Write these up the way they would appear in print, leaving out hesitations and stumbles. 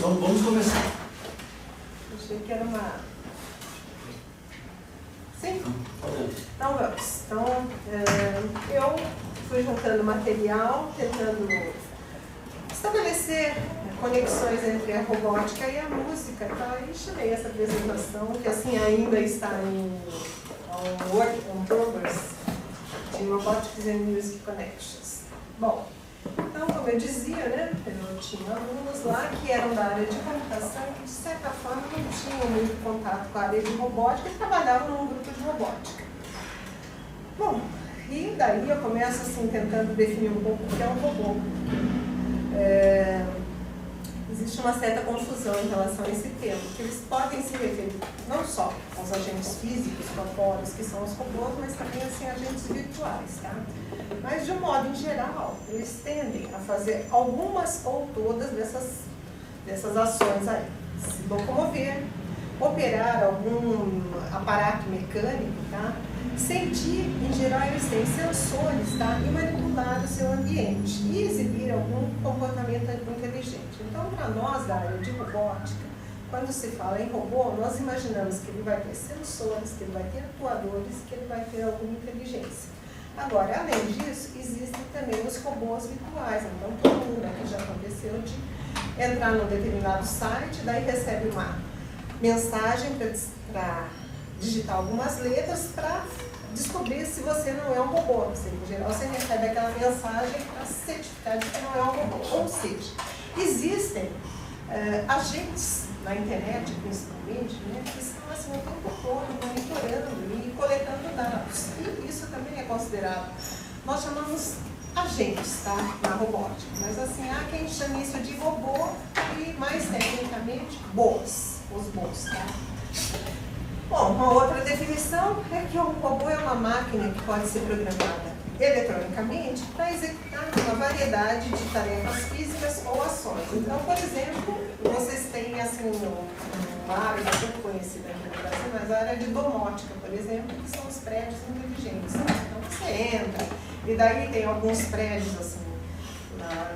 Então vamos começar. Achei que era uma... Sim? Então vamos. Então, eu fui juntando material, tentando estabelecer conexões entre a robótica e a música, tá? E chamei essa apresentação, que assim ainda está em work in progress, de Robotics and Music Connections. Bom, então, como eu dizia, né, eu tinha alunos lá que eram da área de computação que, de certa forma, não tinham muito contato com a área de robótica e trabalhavam num grupo de robótica. Bom, e daí eu começo, assim, tentando definir um pouco o que é um robô. Existe uma certa confusão em relação a esse termo, que eles podem se referir não só aos agentes físicos, corpóreos, que são os robôs, mas também, assim, agentes virtuais, tá? Mas, de um modo em geral, eles tendem a fazer algumas ou todas dessas ações aí. Se locomover, operar algum aparato mecânico, tá? Sentir, em geral, eles têm sensores, tá? E manipular o seu ambiente e exibir algum comportamento inteligente. Então, para nós da área de robótica, quando se fala em robô, nós imaginamos que ele vai ter sensores, que ele vai ter atuadores, que ele vai ter alguma inteligência. Agora, além disso, existem também os robôs virtuais. Então, todo mundo aqui já aconteceu de entrar num determinado site, daí recebe uma mensagem para digitar algumas letras para descobrir se você não é um robô. Em geral, você recebe aquela mensagem para certificar de que não é um robô. Ou seja, existem agentes na internet, principalmente, né, que estão assim, o tempo todo monitorando e coletando dados. E isso também é considerado, nós chamamos agentes, tá, na robótica. Mas assim, há quem chame isso de robô e, mais tecnicamente, bots, os bots, tá? Bom, uma outra definição é que o robô é uma máquina que pode ser programada eletronicamente para executar uma variedade de tarefas físicas ou ações. Então, por exemplo, vocês têm assim, uma área muito conhecida aqui no Brasil, mas a área de domótica, por exemplo, que são os prédios inteligentes. Então, você entra, e daí tem alguns prédios assim, na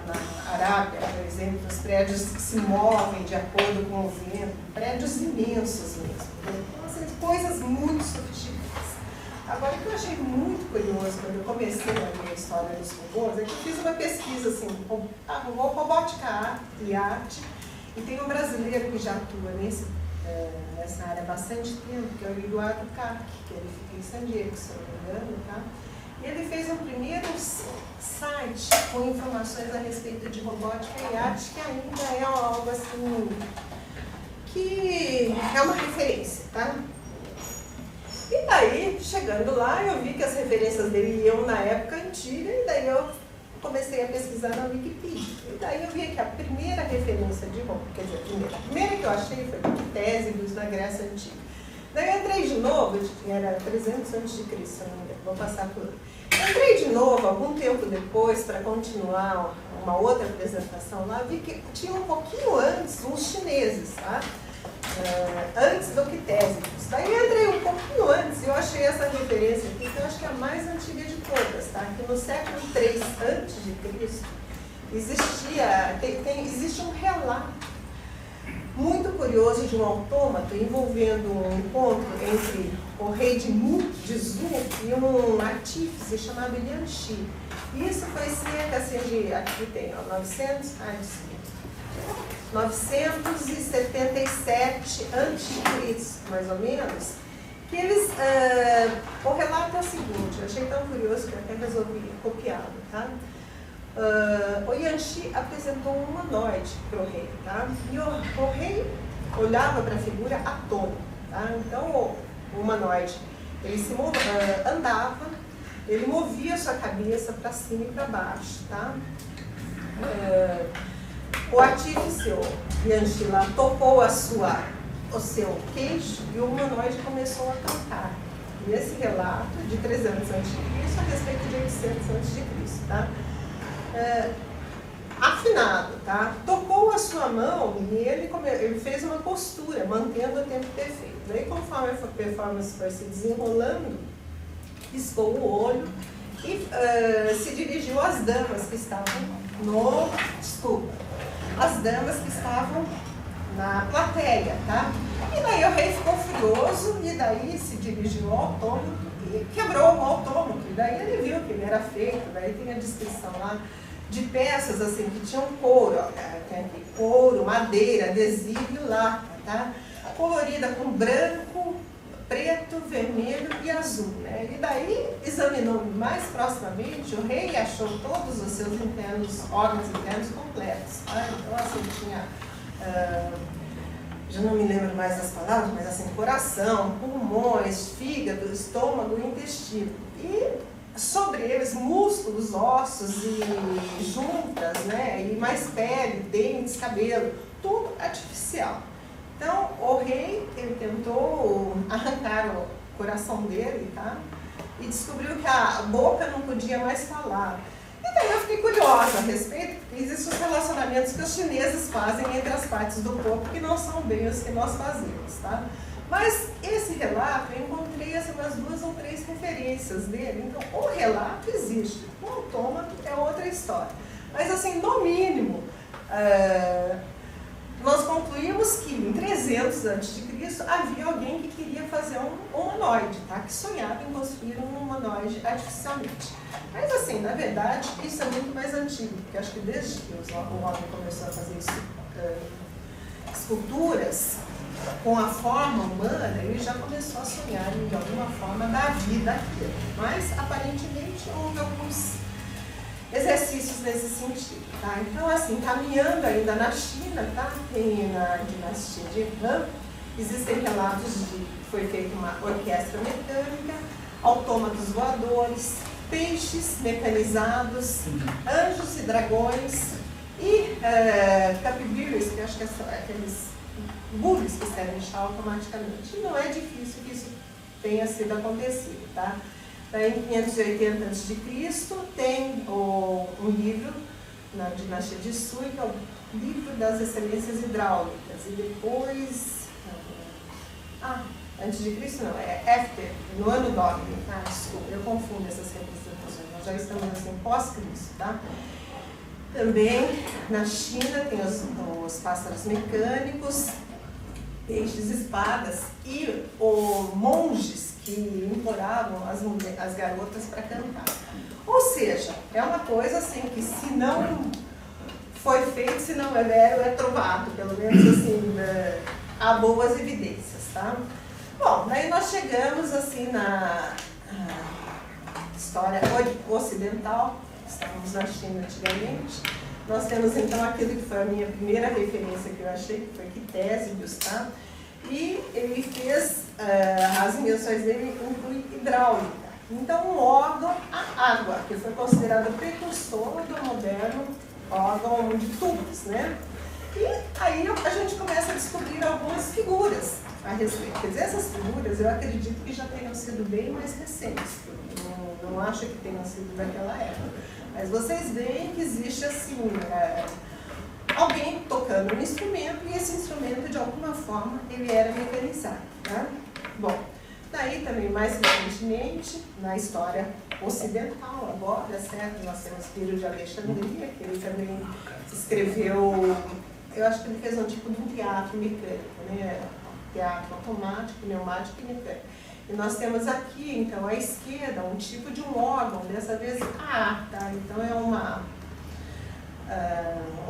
Arábia, por exemplo, os prédios que se movem de acordo com o vento, prédios imensos mesmo. Então, assim, coisas muito sofisticadas. Agora, o que eu achei muito curioso quando eu comecei a minha história dos robôs é que eu fiz uma pesquisa assim, robótica e arte, e tem um brasileiro que já atua nessa área há bastante tempo, que é o Eduardo Kac, que ele fica em San Diego, se não me engano, tá? E ele fez um primeiro site com informações a respeito de robótica e arte, que ainda é algo assim, que é uma referência, tá? E daí, chegando lá, eu vi que as referências dele iam na época antiga, e daí eu comecei a pesquisar na Wikipedia. E daí eu vi que a primeira referência de robô, quer dizer, a primeira que eu achei foi Ctésibus, na Grécia Antiga. Daí eu entrei de novo, era 300 a.C., se não me engano, vou passar por lá. Entrei de novo, algum tempo depois, para continuar uma outra apresentação lá, vi que tinha um pouquinho antes uns chineses, tá? Antes do Ctésibus. Daí eu entrei um pouquinho antes e eu achei essa referência aqui, que eu acho que é a mais antiga de todas, tá? Que no século III a.C. existe um relato muito curioso de um autômato envolvendo um encontro entre o rei de Mu, de Zhou, e um artífice chamado Yanxi. Isso foi cerca assim, de, aqui tem, 977 a.C., mais ou menos, que eles, o relato é o seguinte, eu achei tão curioso que eu até resolvi copiá-lo, tá? O Yanxi apresentou um humanoide para o rei, tá? E o rei olhava para a figura atônito, tá? Então o humanoide, ele andava, ele movia sua cabeça para cima e para baixo, tá? O artífice, o Yanxi lá, tocou o seu queixo e o humanoide começou a cantar. E esse relato de 300 a.C. a respeito de 800 a.C., tá? Afinado, tá? Tocou a sua mão e ele fez uma postura, mantendo o tempo perfeito. Daí, conforme a performance foi se desenrolando, piscou o olho e se dirigiu às damas que estavam as damas que estavam na plateia, tá? E daí o rei ficou furioso e daí se dirigiu ao autômato e quebrou o autômato. E daí ele viu que ele era feito, daí tem a descrição lá de peças assim que tinham couro, ó, tem aqui couro, madeira, adesivo e lata, tá? Colorida com branco, preto, vermelho e azul, né? E daí, examinou mais proximamente, o rei achou todos os seus órgãos internos completos, tá? Então, assim, tinha, já não me lembro mais das palavras, mas assim, coração, pulmões, fígado, estômago e intestino. E sobre eles, músculos, ossos e juntas, né? E mais pele, dentes, cabelo, tudo artificial. Então, o rei, ele tentou arrancar o coração dele, tá? E descobriu que a boca não podia mais falar. E daí eu fiquei curiosa a respeito, porque existem os relacionamentos que os chineses fazem entre as partes do corpo que não são bem os que nós fazemos, tá? Mas esse relato, eu encontrei assim, umas 2 ou 3 referências dele. Então, o relato existe, o autômato é outra história. Mas, assim, no mínimo, nós concluímos que em 300 a.C. havia alguém que queria fazer um humanoide, tá? Que sonhava em construir um humanoide artificialmente. Mas assim, na verdade, isso é muito mais antigo, porque acho que desde que o homem começou a fazer esculturas com a forma humana, ele já começou a sonhar de alguma forma da vida aqui. Mas aparentemente houve alguns exercícios nesse sentido, tá? Então, assim, caminhando ainda na China, tá? Tem na dinastia de Han, existem relatos de que foi feita uma orquestra mecânica, autômatos voadores, peixes mecanizados, anjos e dragões e capibiras, que acho que são aqueles bules que servem chá automaticamente. E não é difícil que isso tenha sido acontecido, tá? Daí, em 580 a.C., tem um livro na dinastia de Sui, que é o livro das excelências hidráulicas. E depois, antes de Cristo não, é after, no ano Domini, tá? Desculpa, eu confundo essas representações, nós já estamos assim, pós-Cristo, tá? Também, na China, tem os pássaros mecânicos, peixes, espadas e monges que imploravam as garotas para cantar. Ou seja, é uma coisa assim que se não foi feito, se não é vero, é trovado, pelo menos assim, há boas evidências, tá? Bom, daí nós chegamos assim na história ocidental, estávamos na China antigamente. Nós temos então aquilo que foi a minha primeira referência que eu achei, que foi Ctésibios, tá? E ele fez, as invenções dele incluem hidráulica. Então, um órgão, a água, que foi considerado precursor do moderno órgão de tubos, né? E aí a gente começa a descobrir algumas figuras a respeito. Quer dizer, essas figuras eu acredito que já tenham sido bem mais recentes. Não acho que tenham sido daquela época. Mas vocês veem que existe assim, alguém tocando um instrumento e esse instrumento, de alguma forma, ele era mecanizado. Tá? Bom, daí também, mais recentemente, na história ocidental agora, certo? Nós temos Piro de Alexandria, que ele também escreveu, eu acho que ele fez um tipo de um teatro mecânico, né? Teatro automático, pneumático e mecânico. E nós temos aqui, então, à esquerda, um tipo de um órgão, dessa vez tá? Então é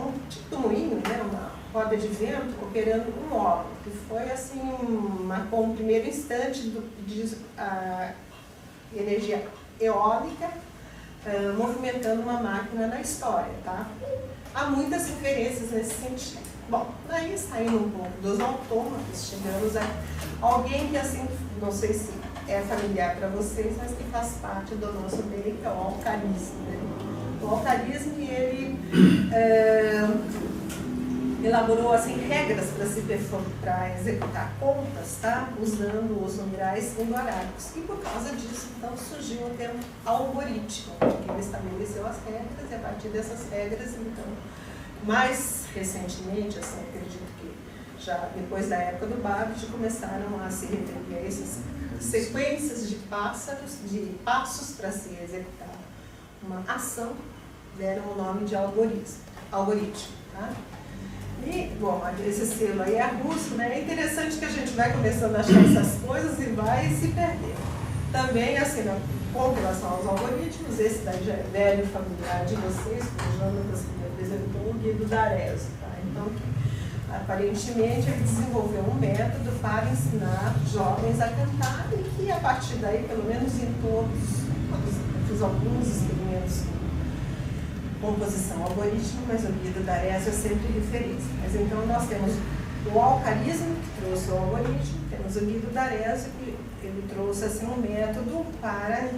um tipo de moinho, né? Uma roda de vento operando um órgão, que foi assim, marcou um primeiro instante de energia eólica movimentando uma máquina na história, tá? Há muitas referências nesse sentido. Bom, aí saindo um pouco dos autômatos, chegamos a alguém que assim, não sei se é familiar para vocês, mas que faz parte do nosso meio, que é o alcanismo, né? O alcanismo, ele elaborou assim, regras para executar contas, tá? Usando os numerais indo-arábicos. E por causa disso, então, surgiu o termo algoritmo, que ele estabeleceu as regras, e a partir dessas regras, então, mais recentemente, assim, acredito que já depois da época do Babbage, começaram a se referir a essas sequências de passos para se executar uma ação, deram o nome de algoritmo. Tá? E, bom, esse selo aí é russo, né? É interessante que a gente vai começando a achar essas coisas e vai se perder. Também, assim, com relação aos algoritmos, esse daí já é velho familiar de vocês, como o Jonas me apresentou, o Guido D'Arezzo, tá? Então, aparentemente, ele desenvolveu um método para ensinar jovens a cantar e que, a partir daí, pelo menos em fiz alguns experimentos com composição algoritmo, mas o Guido D'Arezzo é sempre referência. Mas então nós temos o alcarismo, que trouxe o algoritmo, temos o Guido D'Arezzo, que ele trouxe assim, um método para,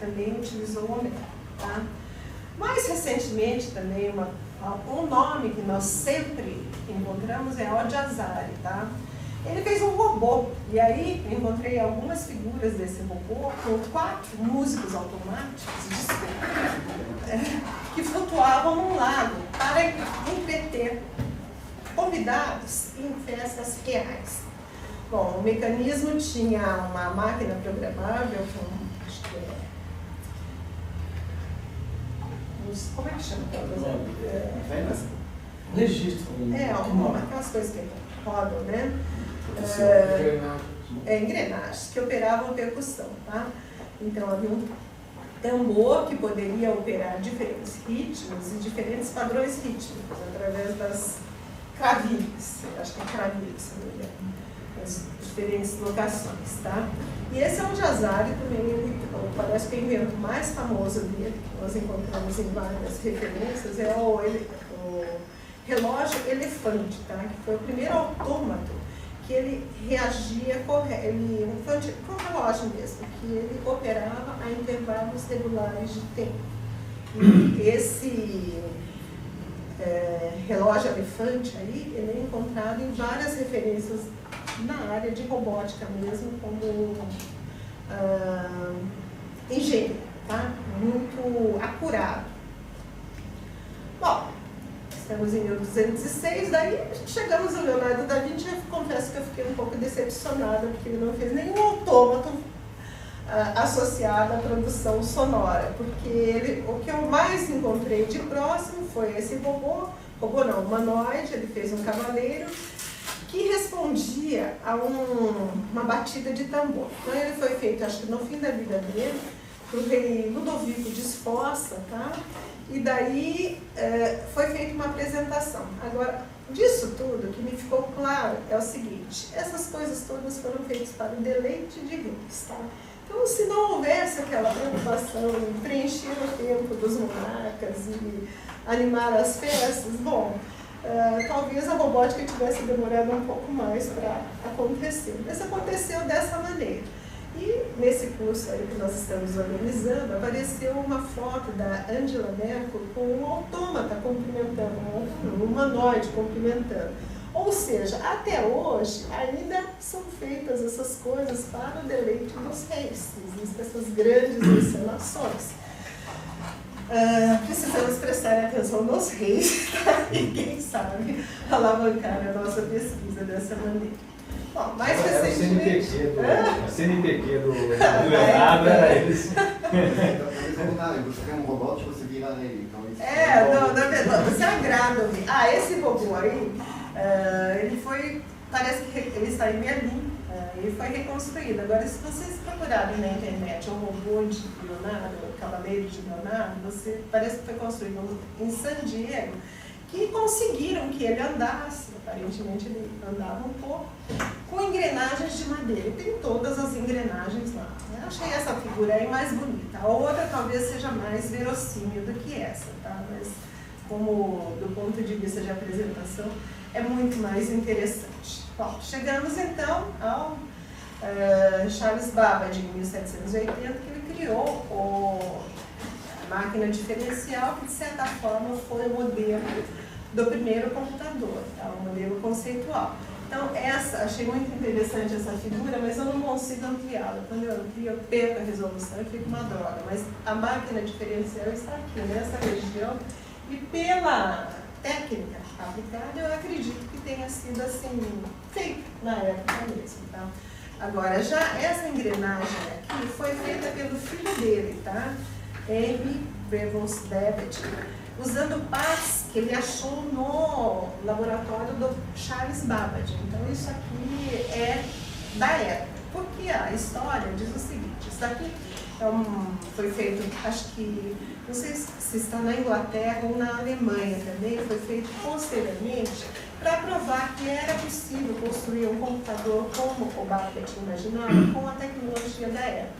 também utilizou o método. Tá? Mais recentemente também, um nome que nós sempre encontramos é Al-Jazari, tá? Ele fez um robô, e aí eu encontrei algumas figuras desse robô com 4 músicos automáticos que flutuavam num lago para entreter convidados em festas reais. Bom, o mecanismo tinha uma máquina programável com, acho que como é que chama? Registro. Aquelas coisas que rodam, né? Engrenagens que operavam percussão, tá? Então havia um tambor que poderia operar diferentes ritmos e diferentes padrões rítmicos através das cravilhas, acho que é cravilhas, se não me engano, as diferentes locações, tá? E esse Al-Jazari também, parece que o invento mais famoso dele, que nós encontramos em várias referências, é o relógio elefante, tá? Que foi o primeiro autômato que ele reagia com relógio mesmo, que ele operava a intervalos regulares de tempo. E esse relógio elefante aí, ele é encontrado em várias referências na área de robótica mesmo, como engenho, tá? Muito acurado. Bom, estamos em 1206, daí chegamos ao Leonardo da Vinci. Eu confesso que eu fiquei um pouco decepcionada, porque ele não fez nenhum autômato associado à produção sonora, porque o que eu mais encontrei de próximo foi esse humanoide. Ele fez um cavaleiro que respondia a uma batida de tambor. Então ele foi feito, acho que no fim da vida dele, para o rei Ludovico de Esforça, tá? E daí foi feita uma apresentação. Agora, disso tudo, o que me ficou claro é o seguinte: essas coisas todas foram feitas para o deleite de reis, tá? Então, se não houvesse aquela preocupação em preencher o tempo dos monarcas e animar as festas, bom, talvez a robótica tivesse demorado um pouco mais para acontecer. Mas aconteceu dessa maneira. E nesse curso aí que nós estamos organizando, apareceu uma foto da Angela Merkel com um autômata cumprimentando, um humanoide cumprimentando. Ou seja, até hoje ainda são feitas essas coisas para o deleite dos reis. Existem essas grandes encenações. Precisamos prestar atenção nos reis, tá? E quem sabe alavancar a nossa pesquisa dessa maneira. Bom, mais recentemente... A CNPq do Leonardo era eles. Você tem um robô que você vira ele. Na verdade, você agrada ouvir. Esse robô aí, ele foi, parece que ele está em Berlim, ele foi reconstruído. Agora, se vocês procurarem na internet um robô de Leonardo, o Cavaleiro de Leonardo, parece que foi construído em San Diego, que conseguiram que ele andasse, aparentemente ele andava um pouco, com engrenagens de madeira. Tem todas as engrenagens lá. Eu achei essa figura aí mais bonita. A outra talvez seja mais verossímil do que essa, tá? Mas como do ponto de vista de apresentação é muito mais interessante. Bom, chegamos então ao Charles Babbage, em 1780, que ele criou a máquina diferencial, que de certa forma foi o modelo do primeiro computador, tá? O modelo conceitual. Então, achei muito interessante essa figura, mas eu não consigo ampliá-la. Quando eu amplio, eu perco a resolução e fica uma droga. Mas a máquina diferencial está aqui, nessa região, e pela técnica aplicada, eu acredito que tenha sido assim, feito na época mesmo, tá? Agora, já essa engrenagem aqui foi feita pelo filho dele, tá? Henry Prevost Babbage, usando partes que ele achou no laboratório do Charles Babbage. Então isso aqui é da época. Porque a história diz o seguinte, isso daqui foi feito, acho que, não sei se está na Inglaterra ou na Alemanha também, foi feito posteriormente para provar que era possível construir um computador como o Babbage imaginava, com a tecnologia da época.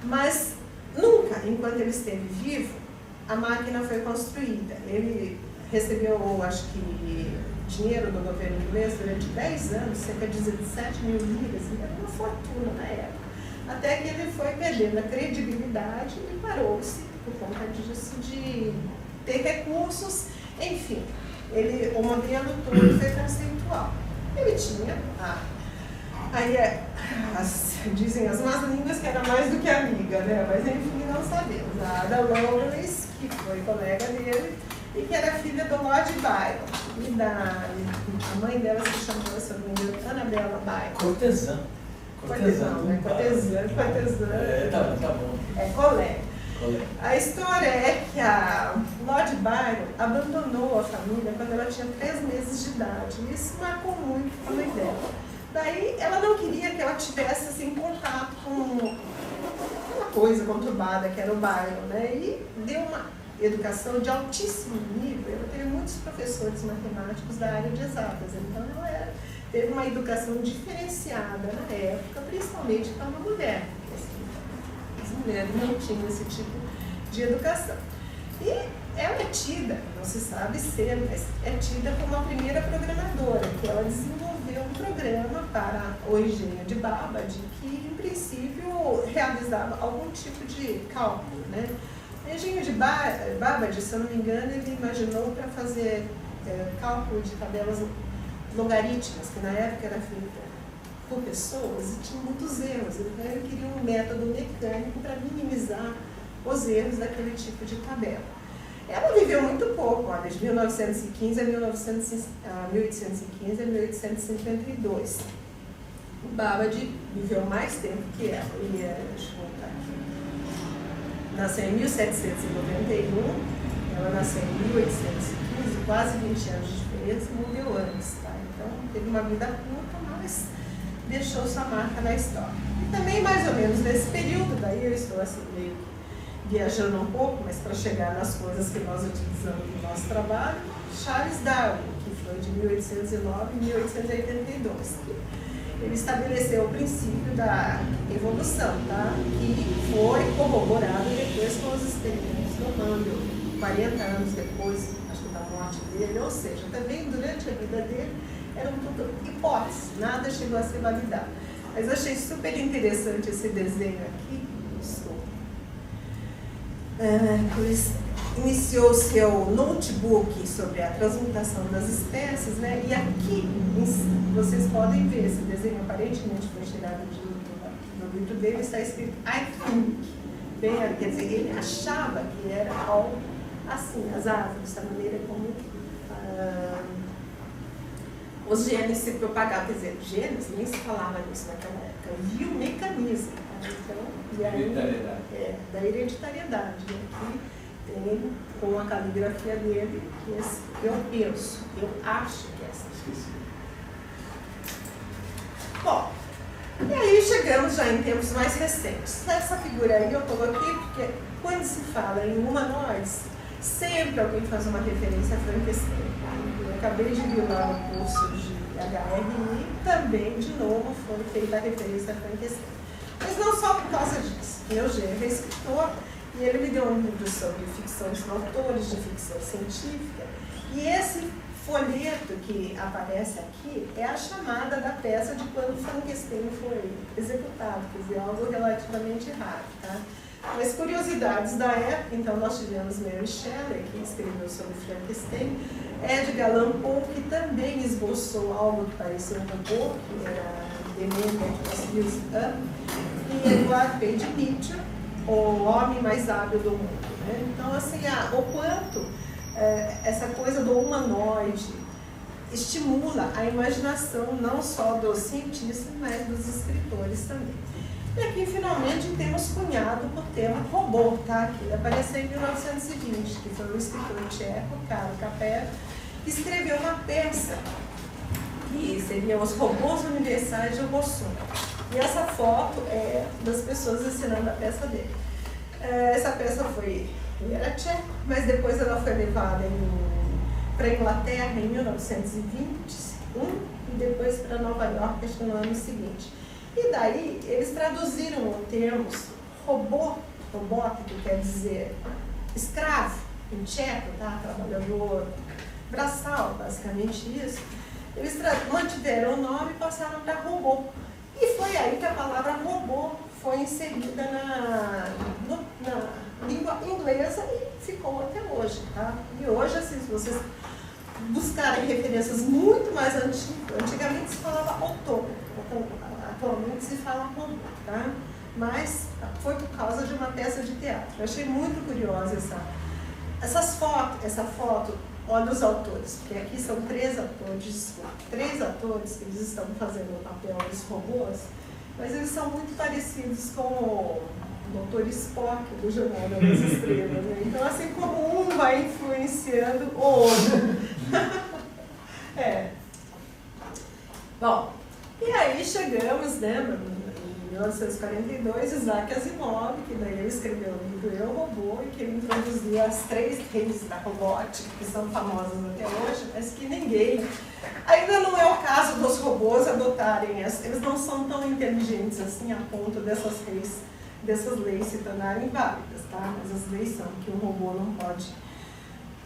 Mas nunca, enquanto ele esteve vivo, a máquina foi construída. Ele recebeu, acho que, dinheiro do governo inglês durante 10 anos, cerca de 17 mil libras, era uma fortuna na época. Até que ele foi perdendo a credibilidade e parou-se por conta disso de ter recursos, enfim. O modelo todo foi conceitual. Ele tinha, dizem as más línguas que era mais do que amiga, né? Mas enfim, não sabemos. A Ada Lovelace, que foi colega dele, e que era filha do Lord Byron. E a mãe dela se chamava, se eu não me engano, Annabella Byron. Cortesã. Cortesã, né? Cortesã. Tá bom. É colega. A história é que a Lord Byron abandonou a família quando ela tinha 3 meses de idade. E isso marcou muito a mãe dela. Daí ela não queria que ela tivesse assim, contato com uma coisa conturbada que era o Byron, né? E deu uma educação de altíssimo nível. Ela teve muitos professores matemáticos da área de exatas, então ela teve uma educação diferenciada na época, principalmente para uma mulher, porque assim, as mulheres não tinham esse tipo de educação. E ela é tida, não se sabe ser, mas é tida como a primeira programadora, que ela desenvolveu um programa para o engenho de Babbage, que em princípio realizava algum tipo de cálculo, né? O engenho de Babbage, se eu não me engano, ele imaginou para fazer cálculo de tabelas logarítmicas, que na época era feita por pessoas e tinha muitos erros. Então ele queria um método mecânico para minimizar os erros daquele tipo de tabela. Ela viveu muito pouco, olha, de 1915 a 1815 a 1852. O Babbage viveu mais tempo que ela. Ele era, deixa eu voltar aqui. Nasceu em 1791, ela nasceu em 1815, quase 20 anos de diferença, morreu antes, tá? Então teve uma vida curta, mas deixou sua marca na história. E também mais ou menos nesse período, daí eu estou assim meio viajando um pouco, mas para chegar nas coisas que nós utilizamos no nosso trabalho, Charles Darwin, que foi de 1809 a 1882. Ele estabeleceu o princípio da evolução, tá? Que foi corroborado depois com os experimentos do Mandel, 40 anos depois, acho que da morte dele, ou seja, também durante a vida dele eram tudo hipóteses, nada chegou a ser validado. Mas eu achei super interessante esse desenho aqui. Iniciou seu notebook sobre a transmutação das espécies, né? E aqui vocês podem ver, esse desenho aparentemente foi tirado do livro dele, está escrito I think, bem, quer dizer, ele achava que era algo assim, as árvores, da maneira como os genes se propagavam, quer dizer, genes, nem se falava nisso naquela época, viu o mecanismo, tá? Então, e aí, da hereditariedade, né? Que tem com a caligrafia dele, que eu penso, eu acho que é essa. Bom, e aí chegamos já em tempos mais recentes. Essa figura aí eu coloquei porque quando se fala em humanoides, sempre alguém faz uma referência a Frankenstein. Eu acabei de vir lá no curso de HRI e também, de novo, foi feita a referência a Frankenstein. Mas não só por causa disso. Meu genro é escritor e ele me deu um livro sobre ficção de autores, de ficção científica. E esse folheto que aparece aqui é a chamada da peça de quando Frankenstein foi executado, quer dizer, algo relativamente raro, tá? Mas curiosidades da época, então nós tivemos Mary Shelley, que escreveu sobre Frankenstein, Edgar Allan Poe, que também esboçou algo que parecia um robô, que era The Man That Was Used Up, e Edward Page Mitchell, o homem mais hábil do mundo, né? Então, assim, o quanto essa coisa do humanoide estimula a imaginação não só dos cientistas, mas dos escritores também. E aqui, finalmente, temos cunhado o termo robô, tá? Que apareceu em 1920, que foi o escritor tcheco, Karl Popper, que escreveu uma peça que seria Os Robôs Universais de Rossum. E essa foto é das pessoas ensinando a peça dele. Essa peça ele era tcheco, mas depois ela foi levada para a Inglaterra em 1921 e depois para Nova York, acho que no ano seguinte. E daí eles traduziram o termo robot, que quer dizer escravo, em tcheco, tá? Trabalhador braçal, basicamente isso. Eles mantiveram o nome e passaram para robô. E foi aí que a palavra robô foi inserida na língua inglesa e ficou até hoje, tá? E hoje, assim, se vocês buscarem referências muito mais antigas, antigamente se falava autônomo, atualmente se fala robô, tá? Mas foi por causa de uma peça de teatro. Eu achei muito curiosa essa foto. Olha os autores, porque aqui são três atores que eles estão fazendo o papel dos robôs, mas eles são muito parecidos com o Dr. Spock do Jornal das Estrelas, né? Então, assim como um vai influenciando o outro. Bom, e aí chegamos, né, em 1942, Isaac Asimov, que daí ele escreveu o livro Eu, Robô, e que ele introduziu as 3 reis da robótica, que são famosas até hoje, mas que ninguém... Ainda não é o caso dos robôs adotarem eles não são tão inteligentes assim a ponto dessas leis se tornarem válidas, tá? Mas as leis são que um robô não pode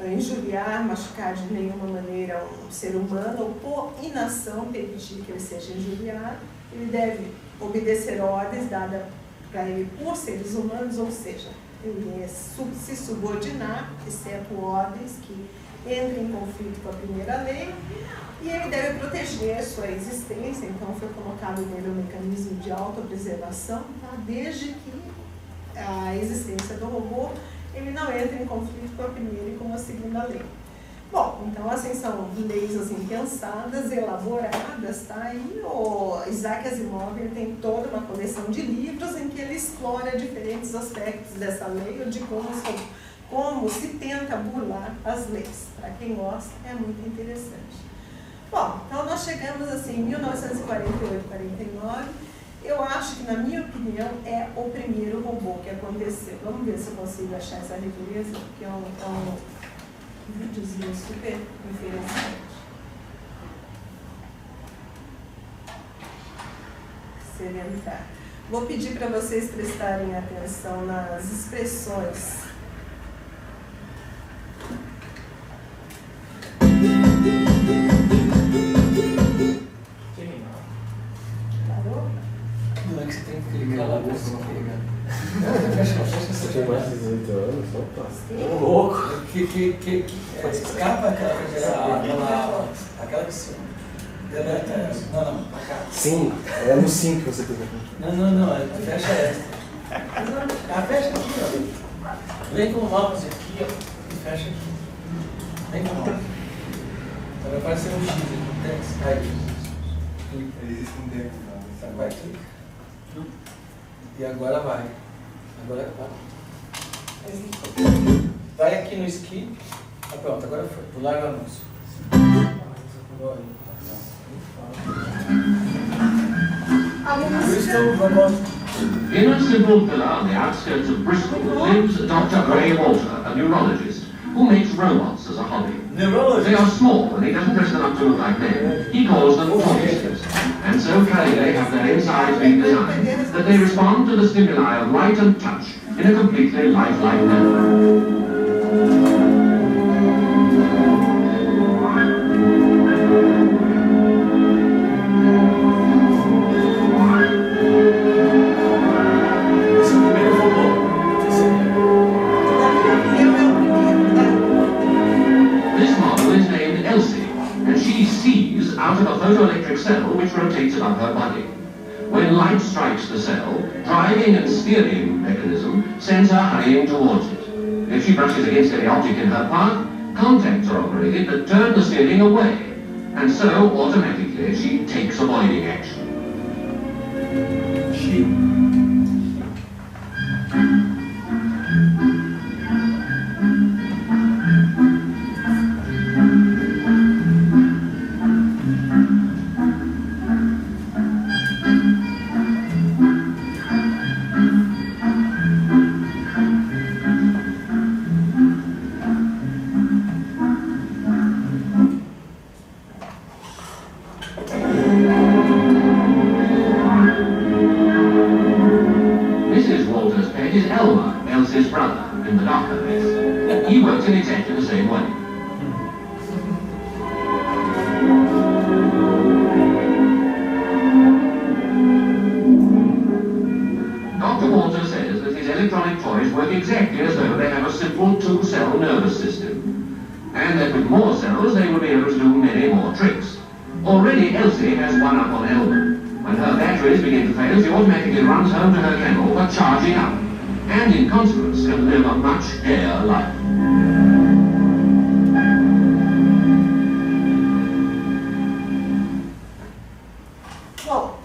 injuriar, machucar de nenhuma maneira um ser humano, ou por inação permitir que ele seja injuriado. Ele deve obedecer ordens dadas para ele por seres humanos, ou seja, ele se subordinar, exceto ordens que entrem em conflito com a primeira lei, e ele deve proteger sua existência. Então foi colocado nele um mecanismo de autopreservação, tá? Desde que a existência do robô ele não entra em conflito com a primeira e com a segunda lei. Bom, então assim são leis assim, pensadas, elaboradas, tá? E o Isaac Asimov ele tem toda uma coleção de livros em que ele explora diferentes aspectos dessa lei, ou de como se tenta burlar as leis. Para quem gosta, é muito interessante. Bom, então nós chegamos assim em 1948, 49. Eu acho que, na minha opinião, é o primeiro robô que aconteceu. Vamos ver se eu consigo achar essa referência, porque é um videozinho super interessante. Sedentário. Vou pedir para vocês prestarem atenção nas expressões. Parou? Não é que você tem que clicar lá pra você clicar. Você tem mais de 18 anos? Opa! Sim. Louco! Escapa aquela que se... Não, pra cá. Sim, é no 5 que você tem. Não, fecha essa. Fecha aqui, ó. Vem com o mouse aqui, ó, e fecha aqui. Vem com o mouse. Vai aparecer um X aqui, um texto. Aí. Existe um tempo, não. Vai aqui. E agora vai. Agora vai. Vai aqui no esqui. Pronto, agora foi. Pular o anúncio. In a simple villa on the outskirts of Bristol lives Dr. Gray Walter, a neurologist, who makes robots as a hobby. They are small and he doesn't dress them up to look like men. He calls them tortoises. And so clearly they have their insides being designed that they respond to the stimuli of light and touch in a completely lifelike manner. Out of a photoelectric cell which rotates above her body. When light strikes the cell, driving and steering mechanism sends her hurrying towards it. If she brushes against any object in her path, contacts are operated that turn the steering away, and so automatically she takes avoiding action. Elsa's brother in the darker mess. He works in exactly the same way. Dr. Walter says that his electronic toys work exactly as though they have a simple two-cell nervous system, and that with more cells they will be able to do many more tricks. Already Elsie has one up on Elmer. When her batteries begin to fail, she automatically runs home to her kennel for charging up, and in consequence can live a much gayer life. Bom,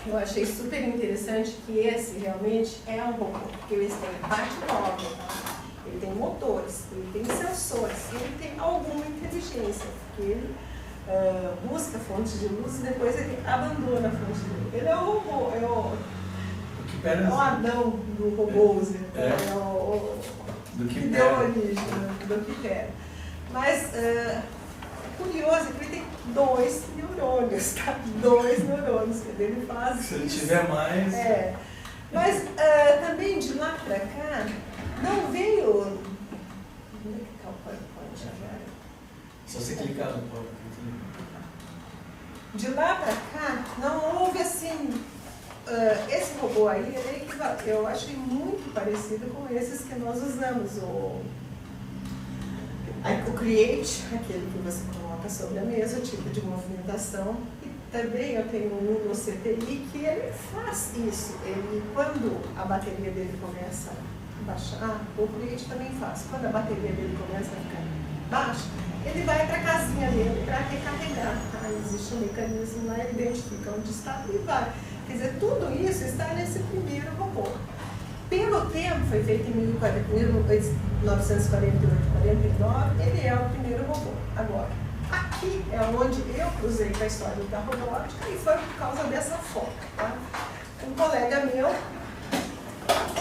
eu achei super interessante que esse realmente é um robô, porque eles têm parte móvel, tá? Ele tem motores, ele tem sensores, ele tem alguma inteligência, porque ele busca fontes de luz e depois ele abandona a fonte de luz. Ele é o robô, é o Adão do robôs, é o que deu origem do que era. Mas curioso é que ele tem 2 neurônios, tá? 2 neurônios, que ele faz se ele tiver mais... Mas também de lá para cá, não veio... Onde é que está o PowerPoint agora? Se você clicar no PowerPoint. De lá para cá, não houve assim... esse robô aí, ele é equivalente, eu achei muito parecido com esses que nós usamos. O Create, aquele que você coloca sobre a mesa, o tipo de movimentação. E também eu tenho um no CTI que ele faz isso. Ele, quando a bateria dele começa a baixar, o Create também faz. Quando a bateria dele começa a ficar baixa, ele vai para a casinha dele para recarregar. Tá? Existe um mecanismo lá, ele identifica onde está e vai. Quer dizer, tudo isso está nesse primeiro robô. Pelo tempo, foi feito em 1948, 49, ele é o primeiro robô. Agora, aqui é onde eu cruzei com a história da robótica e foi por causa dessa foto. Tá? Um colega meu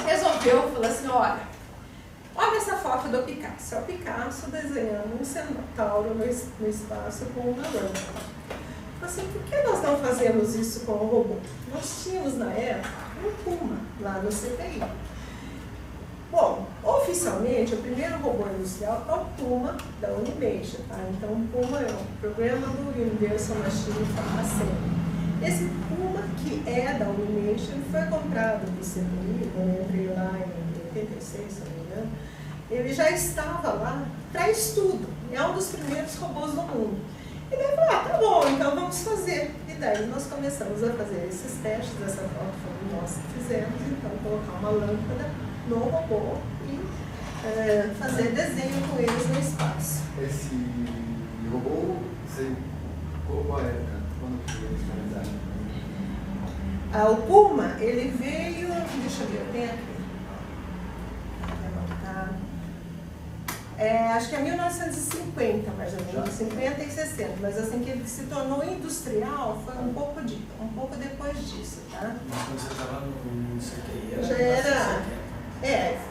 resolveu, falou assim, olha essa foto do Picasso. É o Picasso desenhando um centauro no espaço com uma lâmpada. Assim, por que nós não fazemos isso com o robô? Nós tínhamos, na época, um Puma lá no CTI. Bom, oficialmente, o primeiro robô industrial é o Puma da Unimation. Tá? Então, o Puma é um programa do Universal Machine Assembly. Esse Puma, que é da Unimation, foi comprado do CTI, quando eu entrei lá em 86, se não me engano. Ele já estava lá para estudo. É um dos primeiros robôs do mundo. E daí falou, tá bom, então vamos fazer. E daí nós começamos a fazer esses testes, dessa forma que nós fizemos, então colocar uma lâmpada no robô e fazer desenho com eles no espaço. Esse robô, você colocou a época, quando que eles finalizaram? O Puma, ele veio, deixa eu ver, eu tenho aqui. Acho que é 1950, mais ou menos, 50 e 60, mas assim que ele se tornou industrial foi um pouco depois disso, tá? Mas quando você estava no CTI, já era,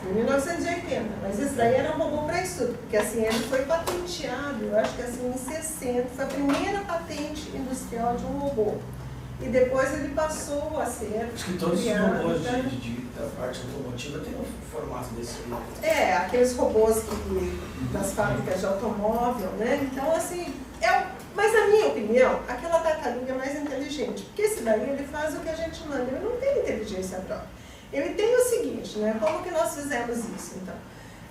em 1980, mas esse daí era um robô para estudo, porque assim, ele foi patenteado, eu acho que assim, em 60, foi a primeira patente industrial de um robô. E depois ele passou a ser... Acho que todos os robôs da parte automotiva têm um formato desse aí. Aqueles robôs das fábricas de automóvel, né? Então, assim, mas na minha opinião, aquela tartaruga é mais inteligente. Porque esse daí, ele faz o que a gente manda, ele não tem inteligência própria. Ele tem o seguinte, né? Como que nós fizemos isso, então?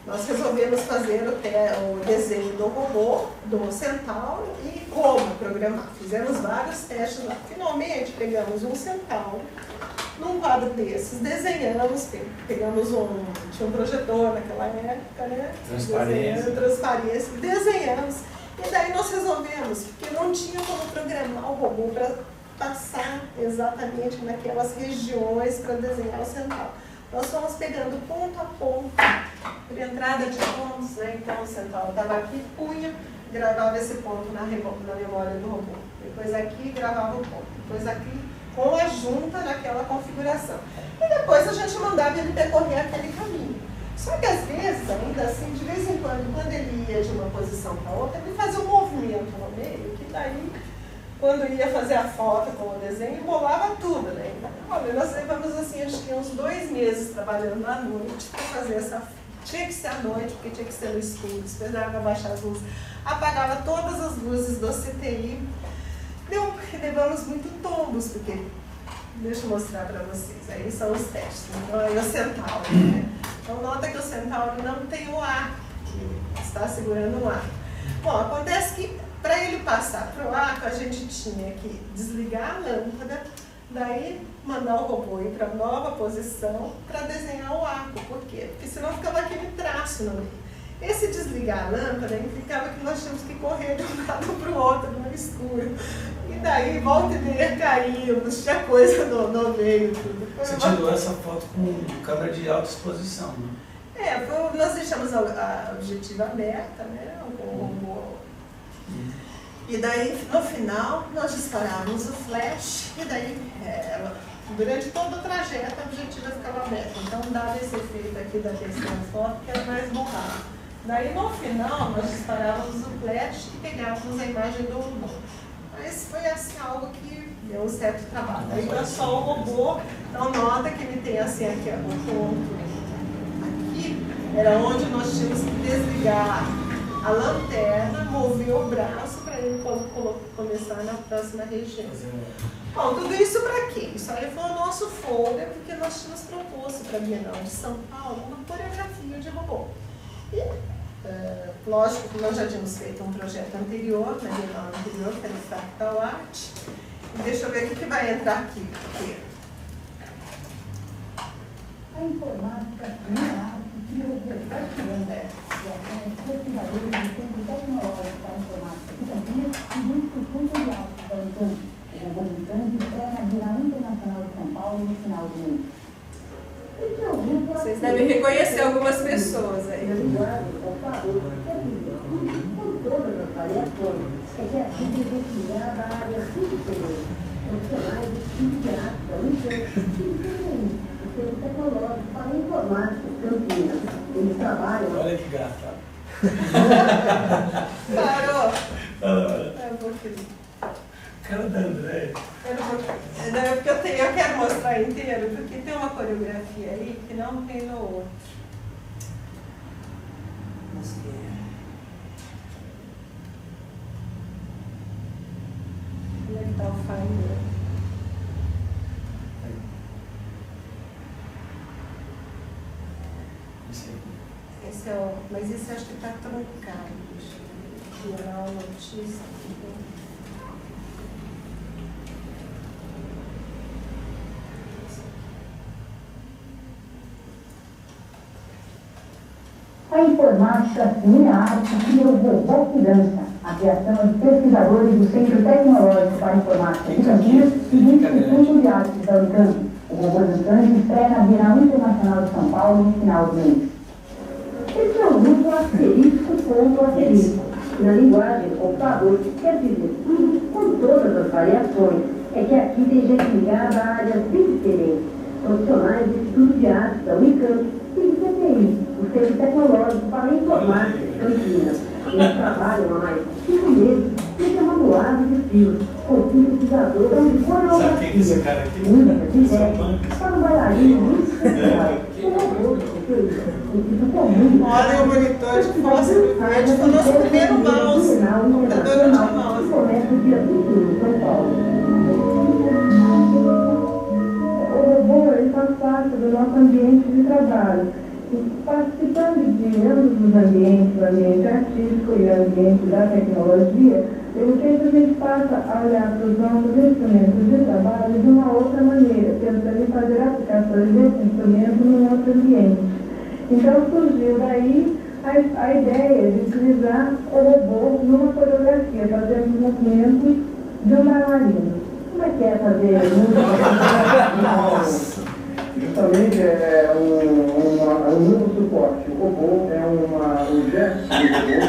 Nós resolvemos fazer o desenho do robô, do centauro e como programar. Fizemos vários testes lá. Finalmente, pegamos um centauro, num quadro desses, desenhamos, tinha um projetor naquela época, né? Transparência, desenhamos. E daí nós resolvemos, porque não tinha como programar o robô para passar exatamente naquelas regiões para desenhar o centauro. Nós fomos pegando ponto a ponto, por entrada de pontos, né? Então o centauro estava aqui, punha, gravava esse ponto na memória do robô. Depois aqui, gravava o ponto. Depois aqui, com a junta naquela configuração. E depois a gente mandava ele percorrer aquele caminho. Só que às vezes, ainda assim, de vez em quando ele ia de uma posição para outra, ele fazia um movimento no meio, que daí quando ia fazer a foto com o desenho, embolava tudo, né? Olha, nós levamos assim, acho que uns 2 meses trabalhando à noite para fazer essa foto. Tinha que ser à noite, porque tinha que ser no escuro, esperava baixar as luzes, apagava todas as luzes do CTI. Levamos muito tombos, porque, deixa eu mostrar para vocês, aí são os testes. Então aí o centauro, né? Então nota que o centauro não tem o ar, que está segurando o ar. Bom, acontece que para ele passar para o arco, a gente tinha que desligar a lâmpada, daí mandar o robô ir para a nova posição para desenhar o arco. Por quê? Porque senão ficava aquele traço no meio. Esse desligar a lâmpada implicava que nós tínhamos que correr de um lado para o outro no escuro. E daí, volta e meia, caímos, tinha coisa no meio. Tudo. Você tirou essa foto com câmera de alta exposição, né? Nós deixamos a objetiva aberta, né? O robô. E daí, no final, nós disparávamos o flash e daí, durante todo o trajeto, a objetiva ficava aberta. Então, dava esse efeito aqui da terceira foto, que era mais borrado. Daí, no final, nós disparávamos o flash e pegávamos a imagem do robô. Mas foi assim, algo que deu um certo trabalho. Aí, era só o robô. Então, nota que ele tem assim, aqui, o ponto. Aqui era onde nós tínhamos que desligar a lanterna, mover o braço para ele começar na próxima região. Bom, tudo isso para quê? Isso aí foi o nosso folder, porque nós tínhamos proposto para a Bienal de São Paulo uma coreografia de robô. E, lógico que nós já tínhamos feito um projeto anterior, na Bienal anterior, que era o Fractal Art. E deixa eu ver o que vai entrar aqui. A informática não é arte que o pesquisadores do Centro Tecnológico da Informática de Campinas e do Instituto de Artes da Unicamp. O robô Unicamp estreia na Bienal Internacional de São Paulo no final do mês. Vocês devem reconhecer algumas pessoas aí. Com todas as variações, é que a vida é destinada à área superior. Profissionais do Instituto de Artes da Unicamp e Centro Tecnológico para a Informática de Campinas. Eles trabalham... Olha que gata. Parou! Olha. Um pouquinho. Cara da André. Porque eu quero mostrar inteiro, porque tem uma coreografia aí que não tem no outro. Vamos ver. Como é que tá o Finder? Esse é o... Mas esse eu acho que está truncado. Deixa eu tirar a notícia. A informática não é arte que o robô criança. A criação de pesquisadores do Centro Tecnológico para a Informática de Campinas e do Instituto de Artes da Unicamp. O robô Unicamp estreia na Bienal Internacional de São Paulo no final do mês. Esse é o grupo asterisco ponto asterisco. Na linguagem computador, quer dizer tudo com todas as variações. É que aqui tem gente ligada a áreas bem diferentes. Profissionais do Instituto de Artes da Unicamp e do CTI, o Centro Tecnológico para a Informática de Campinas. Eles trabalham há mais de 5 meses nesse amontoado de fios, com sintetizador de coreografia. Sabe quem é esse cara aqui? Música de jazz, para um bailarino muito especial. Olha o monitor de fósforo verde, foi o nosso primeiro mouse, computador multimouse. Começa o dia 21 em São Paulo. O robô, ele faz parte do nosso ambiente de trabalho. Participando de ambos os ambientes, o ambiente artístico e o ambiente da tecnologia, pelo jeito a gente passa a olhar para os nossos instrumentos de trabalho de uma outra maneira, tentando fazer aplicações desse instrumento num outro ambiente. Então surgiu daí a ideia de utilizar o robô numa coreografia, fazendo os movimentos de um bailarino. Como é que é fazer música? Nossa! Justamente é um novo suporte. O robô é um gesto do robô.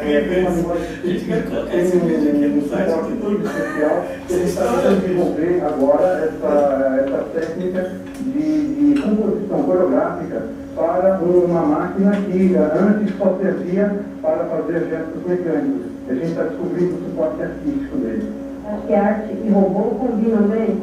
Tem uma linguagem específica, tem um suporte muito especial. Ele está tentando desenvolver agora essa técnica de composição coreográfica para uma máquina que antes só servia para fazer gestos mecânicos. A gente está descobrindo o suporte artístico dele. Acho que arte e robô combinam bem.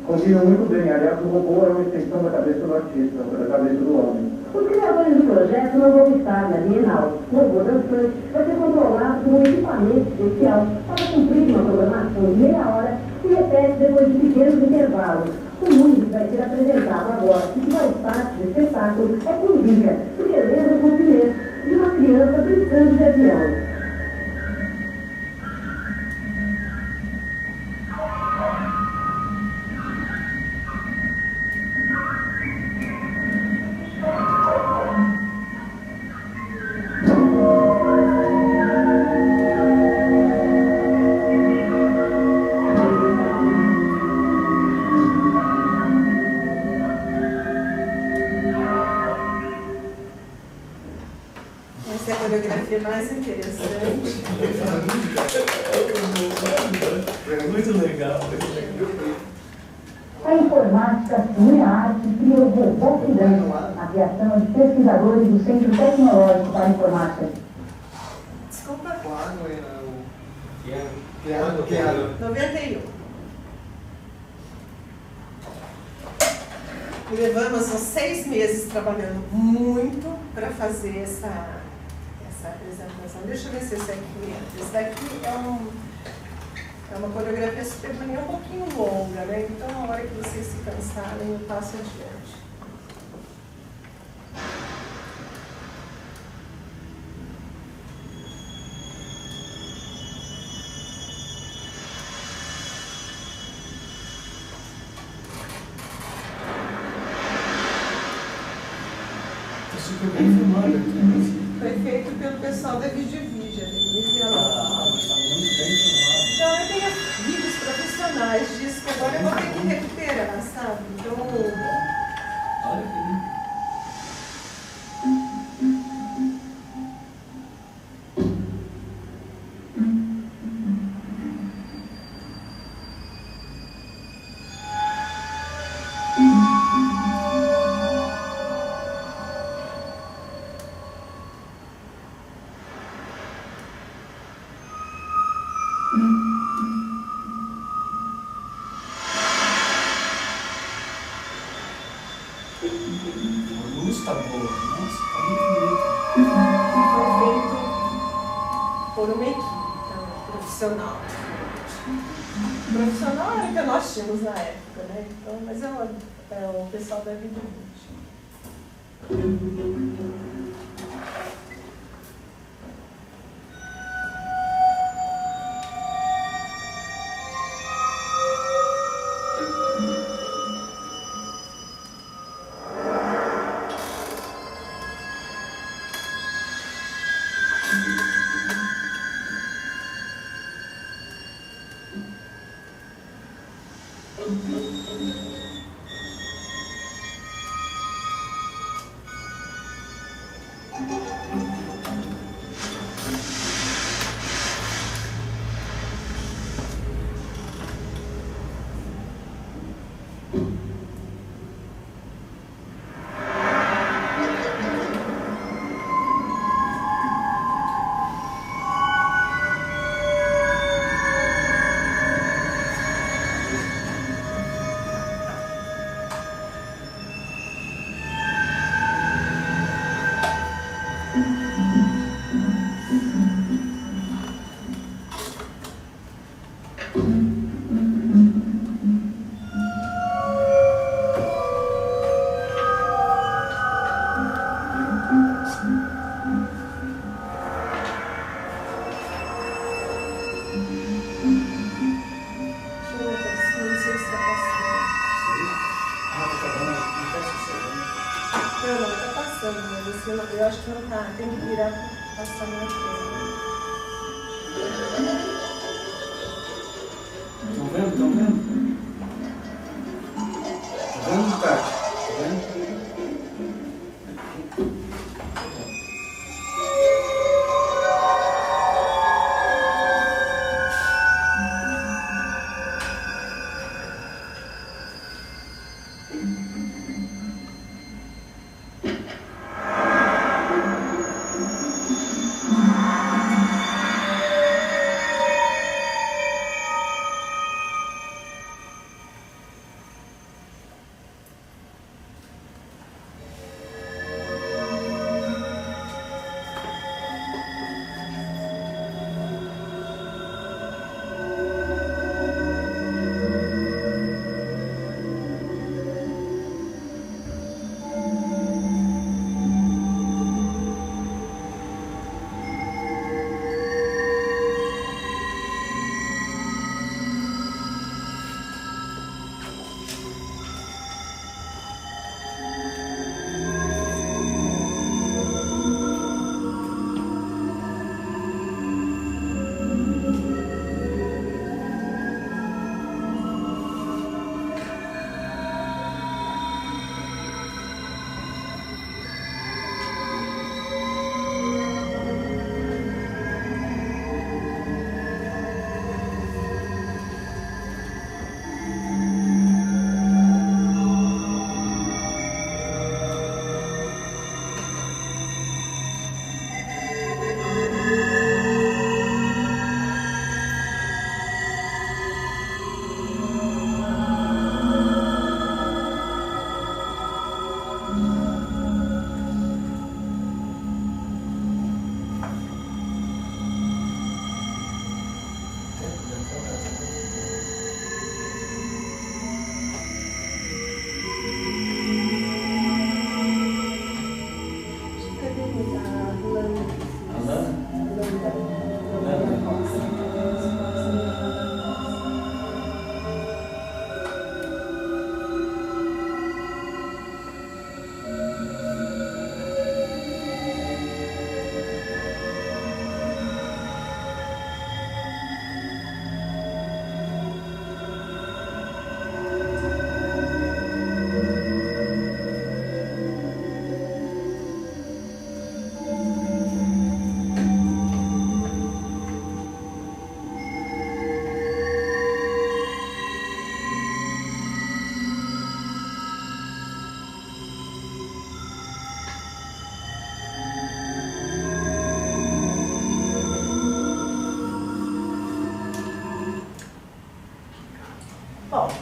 Combinam muito bem. Aliás, o robô é uma extensão da cabeça do artista, da cabeça do homem. Os criadores do projeto não vão estar na Bienal. O robô dançante vai ser controlado por um equipamento especial para cumprir uma programação de meia hora que repete depois de pequenos intervalos. O mundo que vai ser apresentado agora e que faz parte do espetáculo é Cumbica, porque lembra o movimento de uma criança brincando de avião. Essa é a coreografia mais interessante. Muito legal, muito legal. A informática e a arte criou o robô que dança. A criação é de pesquisadores do Centro Tecnológico para a Informática. Desculpa. Quando era o... Que ano? 91. E levamos uns 6 meses trabalhando muito para fazer essa apresentação. Deixa eu ver se esse aqui entra. Esse daqui é uma coreografia super bonita, um pouquinho longa, né? Então, na hora que vocês se cansarem, eu passo adiante. Super bem filmado aqui. Foi feito pelo pessoal da Videovídeo, Denise e a Laura. Mas tá muito bem filmado. Então, eu tenho vídeos profissionais disso que agora eu vou ter que recuperar, sabe? Então, Olha que lindo. A luz tá boa. Nossa, tá muito bonito. foi feito por uma equipe profissional. Profissional era o que nós tínhamos na época, né? Então, mas é o pessoal da Videovídeo. Eu acho que não tá, tem que virar para passar na tela. Estão vendo? Estão vendo? Tá vendo, Tati? Tá vendo? Bom,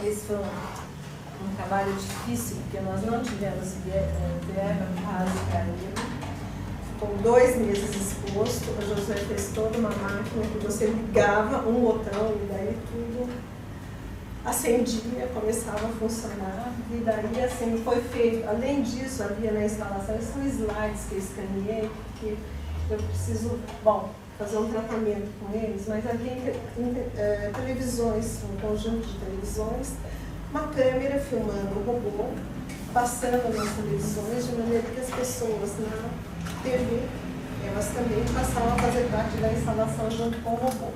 esse foi um trabalho difícil, porque nós não tivemos verba básica ainda. Com 2 meses exposto, a Josué fez toda uma máquina que você ligava um botão e daí tudo acendia, começava a funcionar. E daí assim foi feito. Além disso, havia na instalação, esses são slides que eu escaneei, porque eu preciso, fazer um tratamento com eles, mas havia televisões, um conjunto de televisões, uma câmera filmando o robô, passando nas televisões, de maneira que as pessoas na TV, elas também passavam a fazer parte da instalação junto com o robô.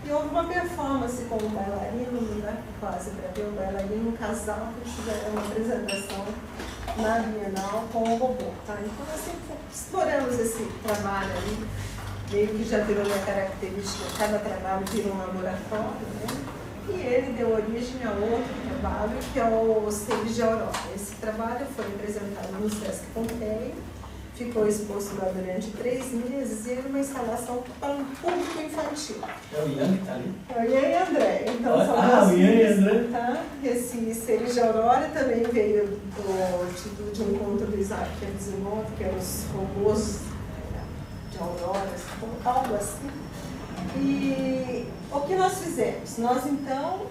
E houve uma performance com um bailarino, né, quase para ver um bailarino, um casal que fizeram uma apresentação na Bienal com o robô. Tá? Então, assim, exploramos esse trabalho ali, meio que já virou minha característica, cada trabalho vira um laboratório, né? E ele deu origem a outro trabalho, que é o Seres de Aurora. Esse trabalho foi apresentado no Sesc Pompeia, ficou exposto lá durante 3 meses e era uma instalação para um público infantil. É o Ian que está ali? É o Ian e André. Então, o Ian e André. Tá? Esse Seres de Aurora também veio do título de um conto do Isaac Asimov, que é os robôs de auroras, algo assim. E o que nós fizemos? Nós, então,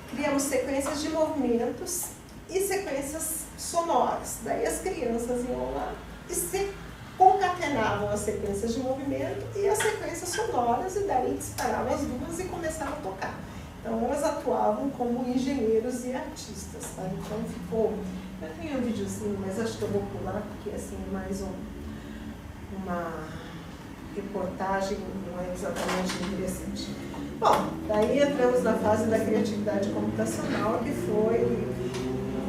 criamos sequências de movimentos e sequências sonoras. Daí as crianças iam lá e se concatenavam as sequências de movimento e as sequências sonoras, e daí disparavam as duas e começavam a tocar. Então elas atuavam como engenheiros e artistas. Tá? Então ficou... Eu tenho um videozinho, mas acho que eu vou pular, porque assim é mais uma reportagem, não é exatamente interessante. Bom, daí entramos na fase da criatividade computacional, que foi...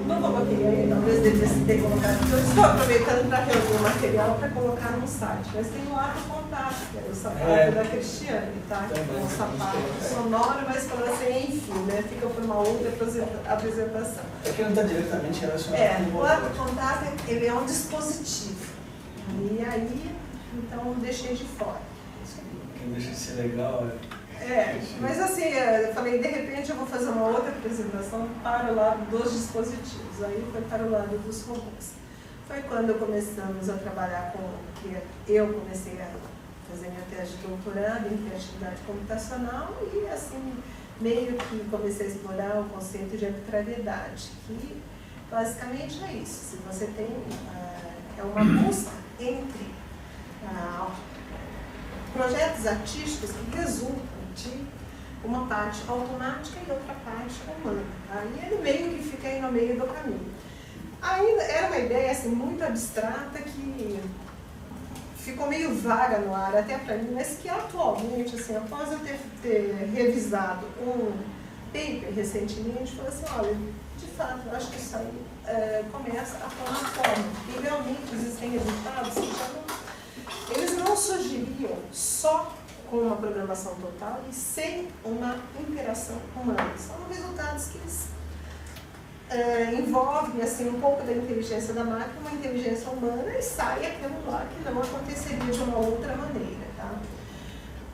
Não coloquei aí, talvez devesse ter colocado, porque eu estou aproveitando para reunir o material para colocar no site. Mas tem o ato contato, que é o sapato da Cristiane, tá? Um sapato sonoro, mas falando assim, enfim, né? Fica por uma outra apresentação. É que não está diretamente relacionado com o o ato contato, ele é um dispositivo. E aí, então, deixei de fora. Que deixa de ser legal, mas assim, eu falei, de repente eu vou fazer uma outra apresentação para o lado dos dispositivos, aí foi para o lado dos robôs. Foi quando começamos a trabalhar eu comecei a fazer minha tese de doutorado em criatividade computacional e assim, meio que comecei a explorar o conceito de arbitrariedade, que basicamente é isso, se você tem, é uma busca entre projetos artísticos que resultam de uma parte automática e outra parte humana. Tá? E ele meio que fica aí no meio do caminho. Ainda era uma ideia assim, muito abstrata que ficou meio vaga no ar até para mim, mas que atualmente, assim, após eu ter revisado um paper recentemente, falei assim, olha, de fato, eu acho que isso aí começa a tomar forma. E realmente existem resultados que eles não surgiriam só com uma programação total e sem uma interação humana. São resultados que eles envolvem assim, um pouco da inteligência da máquina, uma inteligência humana, e sai aquilo lá que não aconteceria de uma outra maneira. Tá?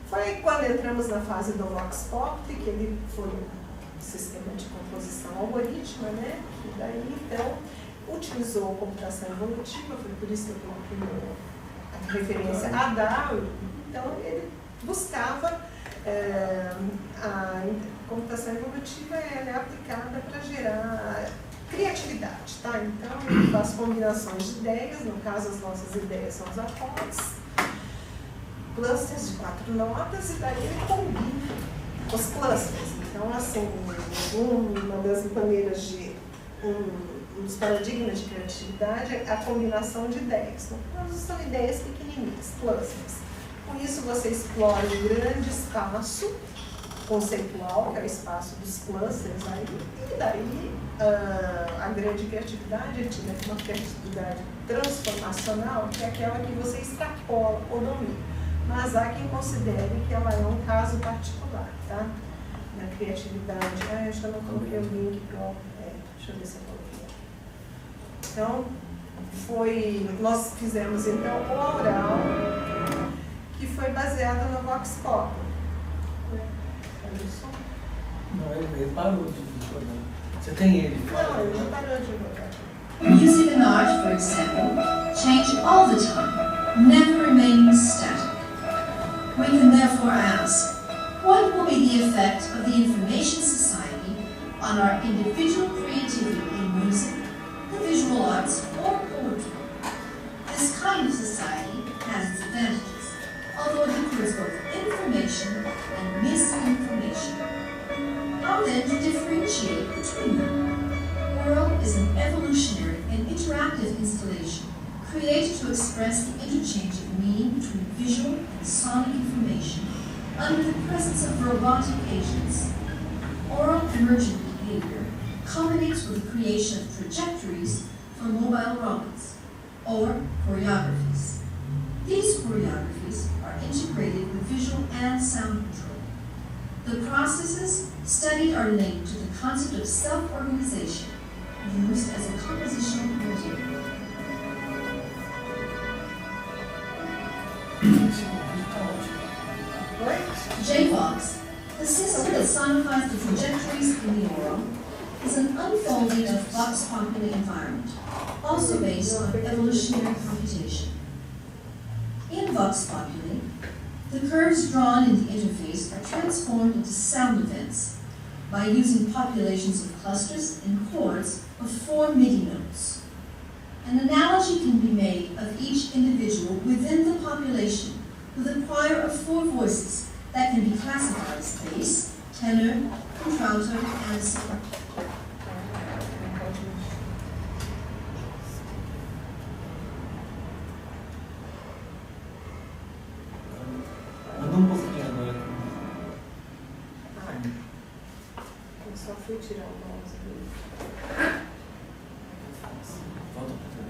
Foi quando entramos na fase do Vox Pop, que ele foi um sistema de composição algorítmica, né? E daí, então, utilizou computação evolutiva, foi por isso que eu coloquei a referência a Darwin. Então, ele buscava a computação evolutiva, ela é aplicada para gerar criatividade, tá? Então, ele faz combinações de ideias, no caso as nossas ideias são os acordes, clusters de 4 notas, e daí ele combina os clusters. Então, assim, uma das maneiras de um dos paradigmas de criatividade é a combinação de ideias. Então, são ideias pequenininhas, clusters. Com isso, você explora um grande espaço conceitual, que é o espaço dos clusters, aí, e daí a grande criatividade é tida como uma criatividade transformacional, que é aquela que você extrapola o domínio. Mas há quem considere que ela é um caso particular, tá? Na criatividade. Eu já não coloquei o link para deixa eu ver se eu coloquei. Então, nós fizemos então o Aural, que foi baseado no Vox Pop. ele parou de jogar. Você tem ele? Não, ele já parou de jogar. Music and art, for example, change all the time, never remaining static. We can therefore ask, what will be the effect of the information society on our individual creativity in music, the visual arts, or poetry? This kind of society has its advantages, although it includes both information and misinformation. How then to differentiate between them? Aural is an evolutionary and interactive installation created to express the interchange of meaning between visual and sonic information under the presence of robotic agents. Aural emergent behavior culminates with the creation of trajectories for mobile robots, or choreographies. These choreographies are integrated with visual and sound control. The processes studied are linked to the concept of self-organization, used as a compositional material. JVox, the system that sonifies the trajectories in the aural, is an unfolding of Vox Populi environment, also based on evolutionary computation. In Vox Populi, the curves drawn in the interface are transformed into sound events by using populations of clusters and chords of 4 MIDI notes. An analogy can be made of each individual within the population with a choir of 4 voices that can be classified as bass, tenor, contralto, and soprano. Eu só fui tirar o mouse ali. Volta pra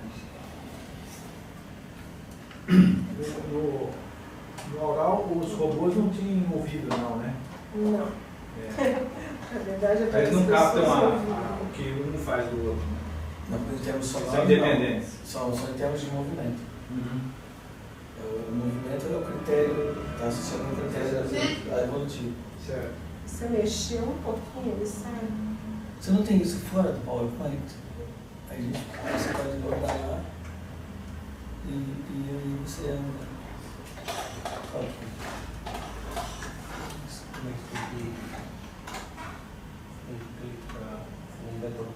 No oral, os robôs não tinham ouvido, não, né? Não. É. Na verdade, é Eles não captam ouvido. o que um faz do outro. Não, em termos sonoros, São independentes. só em termos de movimento. O movimento é o critério, está associado ao critério evolutivo. Certo. Você mexeu um pouquinho, ele sai. Você não tem isso fora do PowerPoint? Aí você pode guardar lá e aí você anda. Como é que foi clica no botão?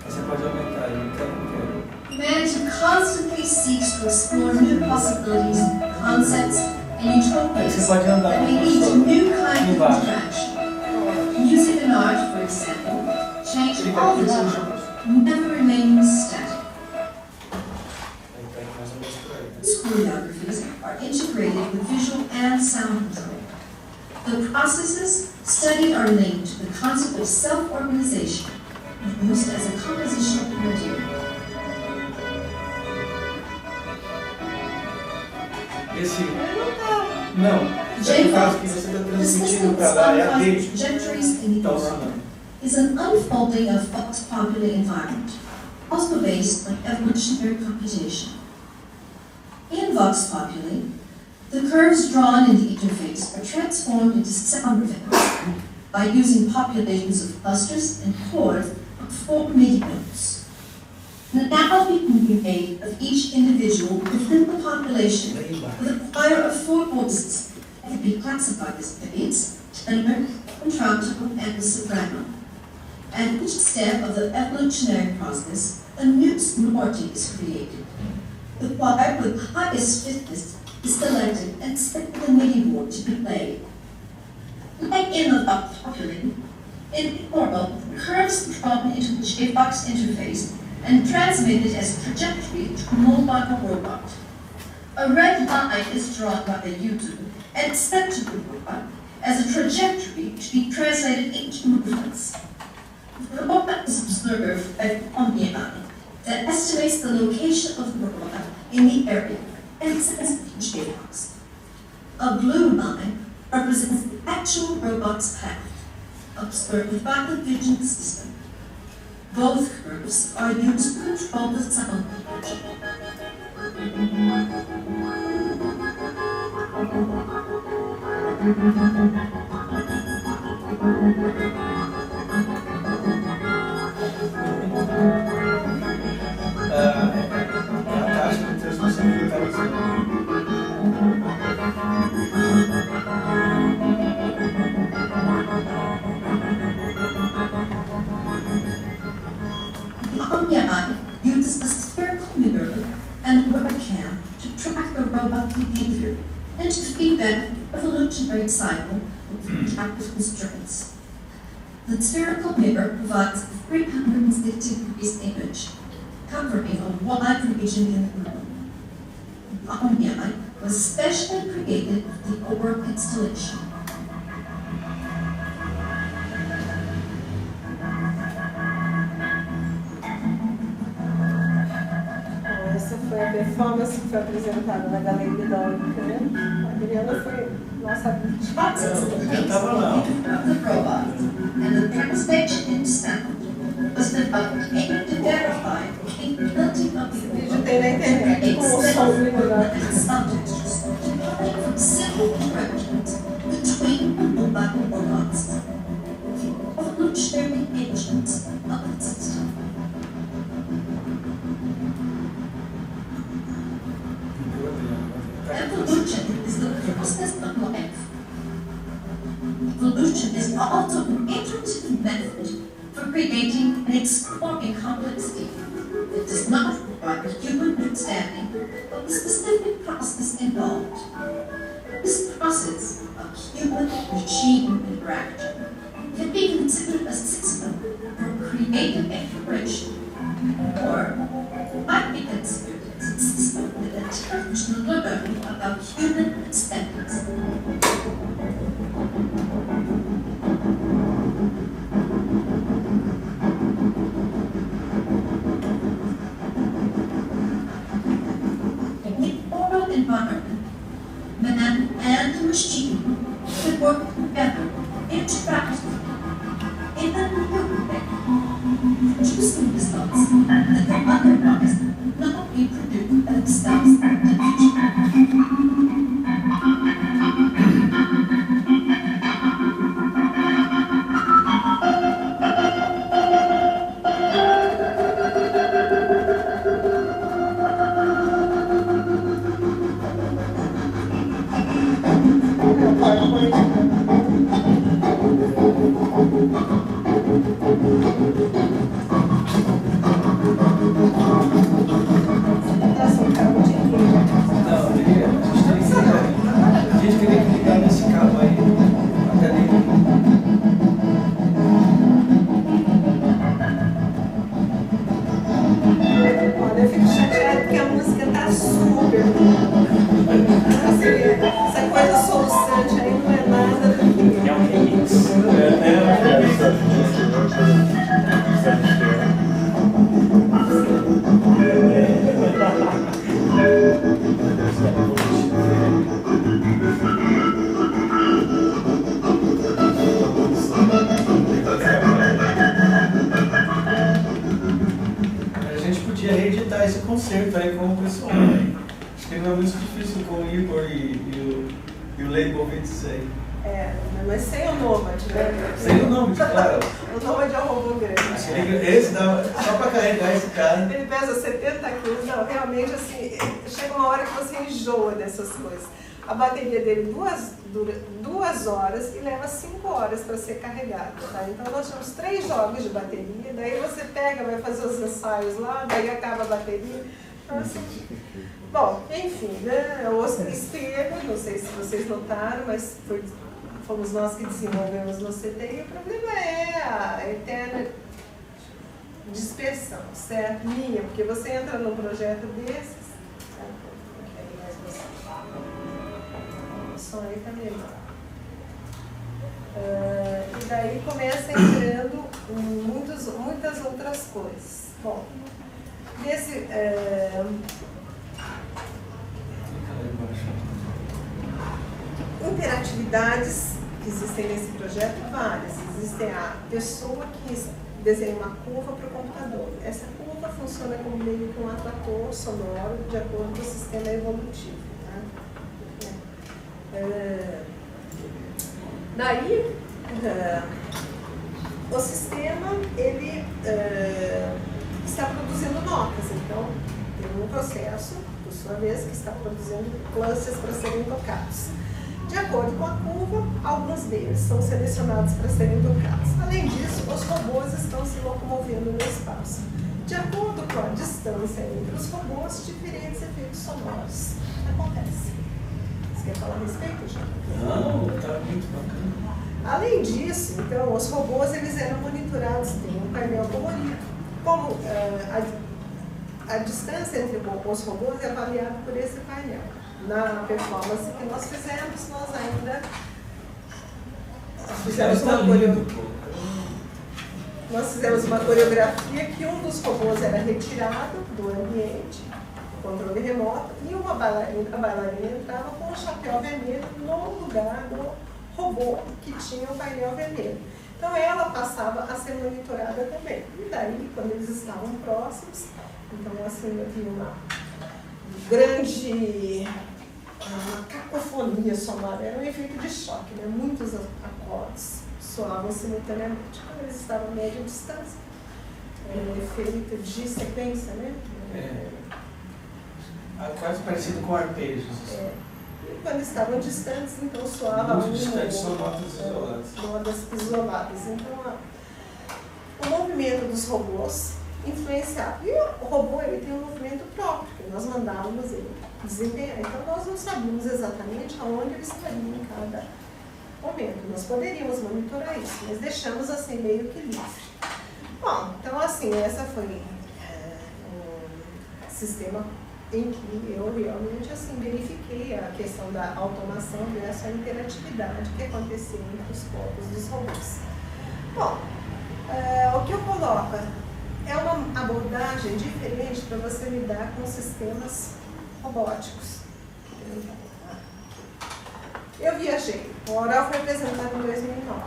Você pode aumentar ele o tempo inteiro. Humanity constantly seeks to explore new possibilities, concepts, and utopias that may lead to new kinds of interaction. Music and art, for example, change all the time, never remaining static. These choreographies are integrated with visual and sound control. The processes studied are linked to the concept of self-organization, used as a compositional material. Esse. Não. JVox, que você está the transmitindo system para lá é a sonifies dele. trajectories in the Está aural, oscilando. is an unfolding of Vox Populi environment, also based on evolutionary computation. In Vox Populi, the curves drawn in the interface are transformed into sound events by using populations of clusters and chords of 4 MIDI notes. An analogy can be made of each individual within the population with a choir of 4 voices that can be classified as bass, tenor, contralto, and soprano. At each step of the evolutionary process, a new sonority is created. The choir with the highest fitness is selected and set to the MIDI board to be played. Like in the Vox Populi, in the aural, curves drawn into the JVox interface and transmitted as a trajectory to a mobile robot. A red line is drawn by the user and sent to the robot as a trajectory to be translated into movements. The robot is observed by an eye that estimates the location of the robot in the area and sends it to JVox. A blue line represents the actual robot's path, observed by the vision system. Both curves are used to control the sound production. A taxa de transmissão vital. OmniAI uses a spherical mirror and webcam to track the robot behavior and to feedback the evolutionary cycle of interactive constraints. The spherical mirror provides a 360 degrees image, covering a wide region in the room. OmniAI was specially created for the Orb installation. Essa foi a performance que foi apresentada na Galeria da Unicamp. A Adriana foi nossa artista. Eu estava lá. The robot and the translation in sound was developed aimed to verify the capability of the Vídeo tem na internet com o som do melhor. subjects from simple interactions between mobile robots. The evolutionary agents of the system. Evolution is the process of life. Evolution is also an iterative method for creating and exploring complexity. It does not require human understanding of the specific process involved. This process of human-machine interaction can be considered a system for creative exploration, or might be considered as a system that attempts to learn about human aesthetics. In the oral environment, man and machine should work together, interact in a new way, producing results that can otherwise not be produced themselves individually. A gente queria que ligar nesse cabo aí, até dentro. Olha, eu fico chateada porque a música tá super. Essa coisa soluçante aí não é nada do que. É um remix. A gente podia reeditar esse concerto aí com o pessoal. Né? Acho que não é muito difícil com o Igor e o Leibovitz aí. É, mas sem o Nomad, né? Sem o nome, claro. O Nomad é um robô grande. Esse dá só pra carregar esse cara. Ele pesa 70 quilos. Não, realmente, assim, chega uma hora que você enjoa dessas coisas. A bateria dele dura 2 horas e leva 5 horas para ser carregada. Tá? Então nós temos 3 jogos de bateria, daí você pega, vai fazer os ensaios lá, daí acaba a bateria. Então, assim, bom, enfim, né? O espelho, não sei se vocês notaram, mas fomos nós que desenvolvemos no CTI. O problema é a eterna dispersão, certo? Minha, porque você entra num projeto desses. O som aí tá melhor. E daí começa entrando muitas outras coisas. Bom, interatividades que existem nesse projeto, várias. Existe a pessoa que desenha uma curva para o computador. Essa curva funciona como meio que um atrator sonoro de acordo com o sistema evolutivo. Tá? Daí, o sistema, ele está produzindo notas, então tem um processo, por sua vez, que está produzindo clusters para serem tocados. De acordo com a curva, alguns deles são selecionados para serem tocados. Além disso, os robôs estão se locomovendo no espaço. De acordo com a distância entre os robôs, diferentes efeitos sonoros acontecem. Você quer falar a respeito, João? Não, está muito bacana. Além disso, então, os robôs eles eram monitorados, tem um painel colorido. Como a distância entre os robôs é avaliada por esse painel. Na performance que nós fizemos, nós ainda fizemos uma coreografia que um dos robôs era retirado do ambiente, controle remoto, e a bailarina entrava com o chapéu vermelho no lugar do robô que tinha o painel vermelho. Então ela passava a ser monitorada também. E daí, quando eles estavam próximos, então assim, havia uma grande cacofonia sonora, era um efeito de choque, né? Muitos acordes soavam simultaneamente. Quando eles estavam a média distância, era um efeito de sequência, né? Quase parecido com arpejos. E quando estavam distantes, então soava muito distantes, são notas isoladas. Notas isoladas. Então, o movimento dos robôs influenciava. E o robô ele tem um movimento próprio, que nós mandávamos ele desempenhar. Então, nós não sabíamos exatamente aonde ele estaria em cada momento. Nós poderíamos monitorar isso, mas deixamos assim meio que livre. Bom, então assim, essa foi um sistema em que eu realmente assim, verifiquei a questão da automação dessa interatividade que acontecia entre os corpos dos robôs. Bom, o que eu coloco é uma abordagem diferente para você lidar com sistemas robóticos. Eu viajei, o Oral foi apresentado em 2009.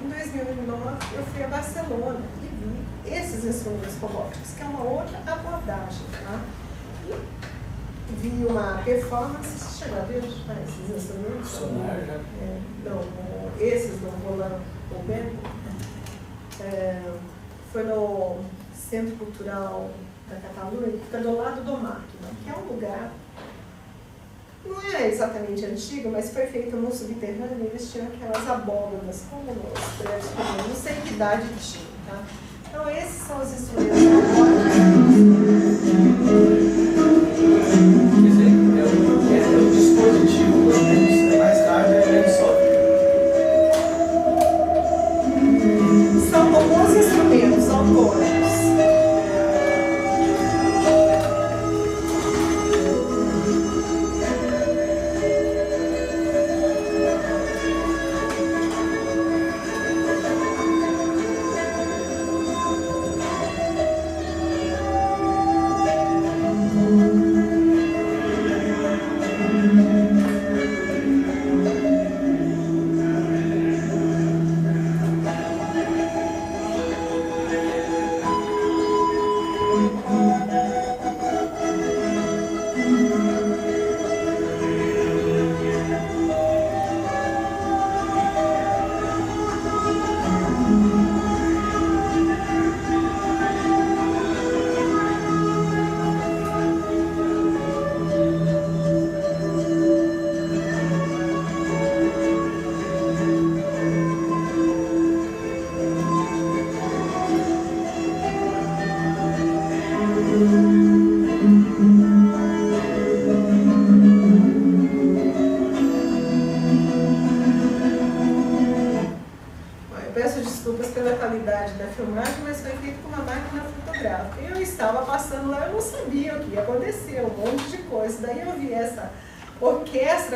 Em 2009 eu fui a Barcelona e vi esses instrumentos robóticos, que é uma outra abordagem. Tá? E vi uma performance, você chegou a ver esses instrumentos? Sonar, já? Não, esses do Roland Gobet. Foi no Centro Cultural da Catalunha, que fica do lado do Máquina, que é um lugar, não é exatamente antigo, mas foi feito no subterrâneo e eles tinham aquelas abóboras, como nos prédios, não sei que idade tinha, tá? Então esses são os instrumentos robóticos. É o dispositivo, é mais hardware e menos software. São robôs instrumentos autônomos.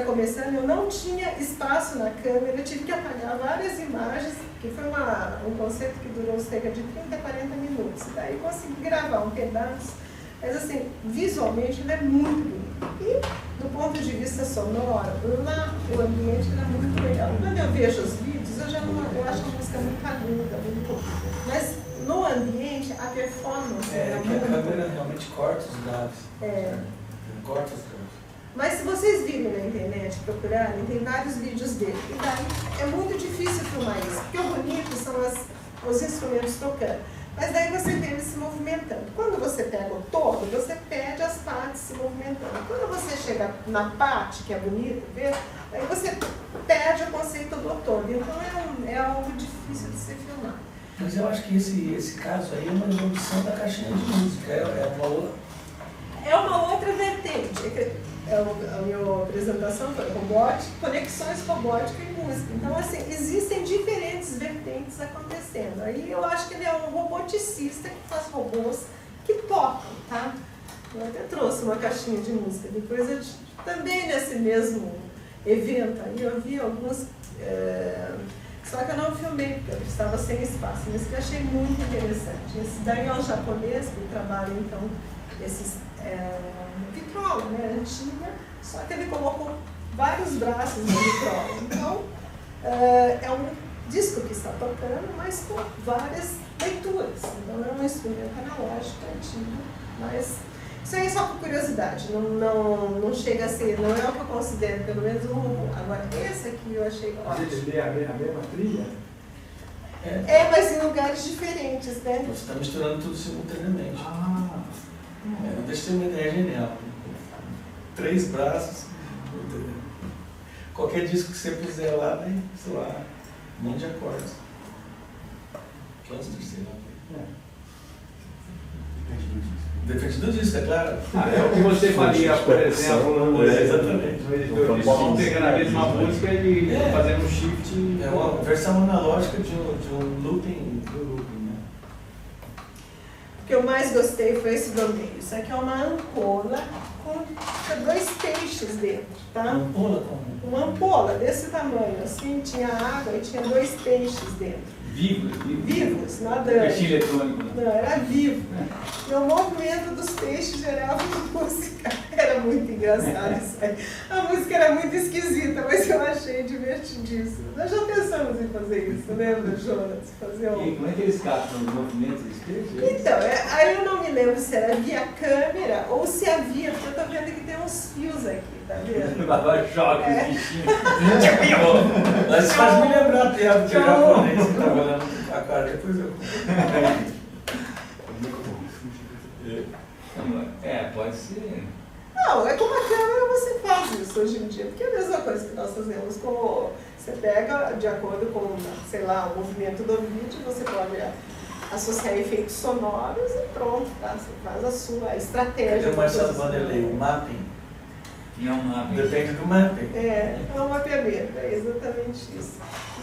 Começando, eu não tinha espaço na câmera, eu tive que apagar várias imagens, que foi um concerto que durou cerca de 30 a 40 minutos. Daí consegui gravar um pedaço, mas assim, visualmente ele é muito bonito. E do ponto de vista sonoro, lá o ambiente era muito legal. Quando eu vejo os vídeos, eu acho a música muito aguda, muito. Mas no ambiente, a performance era que muito. A câmera realmente corta os dados. Corta os dados. Mas se vocês virem na internet, procurarem, tem vários vídeos dele. E daí é muito difícil filmar isso, porque o bonito são os instrumentos tocando. Mas daí você vê ele se movimentando. Quando você pega o todo, você perde as partes se movimentando. Quando você chega na parte que é bonita, vê, aí você perde o conceito do todo. Então é algo difícil de se filmar. Mas eu acho que esse caso aí é uma evolução da caixinha de música. É uma outra vertente. A minha apresentação foi robótica, conexões robótica e música. Então, assim, existem diferentes vertentes acontecendo. Aí eu acho que ele é um roboticista que faz robôs que tocam, tá? Eu até trouxe uma caixinha de música. Depois, também nesse mesmo evento aí, eu vi alguns... Só que eu não filmei, porque eu estava sem espaço, mas que eu achei muito interessante. Esse daí é um japonês que trabalha, então, esses vitrola, né, antiga, só que ele colocou vários braços no vitrola. Então, é um disco que está tocando, mas com várias leituras. Então, é um instrumento analógico antigo, mas isso aí é só por curiosidade, não chega a ser, não é o que eu considero, pelo menos um robô. Agora, esse aqui eu achei ótimo. Ele lê a mesma trilha? Mas em lugares diferentes, né? Você está misturando tudo simultaneamente. Deixa eu ter uma ideia genial. 3 braços. Qualquer disco que você puser lá, vai, sei lá, um monte de acordes. Cluster, sei lá. Depende do disco, é claro. É o que você faria, por exemplo, exatamente. No editor de som, pegando a mesma música e fazendo um shift. É uma versão analógica de um looping. O que eu mais gostei foi esse do meio. Isso aqui é uma ampola com 2 peixes dentro, tá? Ampola como? Uma ampola desse tamanho, assim, tinha água e tinha 2 peixes dentro. Vivos, nadando. Peixinho eletrônico. Não, era vivo. E o movimento dos peixes gerava música. Era muito engraçado isso aí. A música era muito esquisita, mas eu achei divertidíssimo. Nós já pensamos em fazer isso, lembra, Jonas? Fazer E como é que eles captam os movimentos dos peixes? Então, aí eu não me lembro se era via câmera ou se havia, porque eu tô vendo que tem uns fios aqui, tá vendo? Levava choque, os bichinhos. Mas isso faz me lembrar a piada de japonês que trabalhando com a cara, depois eu... Pode ser. Não, é com uma câmera você faz isso hoje em dia, porque é a mesma coisa que nós fazemos com... Você pega, de acordo com, sei lá, o movimento do vídeo, você pode associar efeitos sonoros e pronto, tá? Você faz a sua estratégia. O Marcelo Vanderlei, o mapping. É um mapping. Depende do mapping. É um mapeamento, é exatamente isso.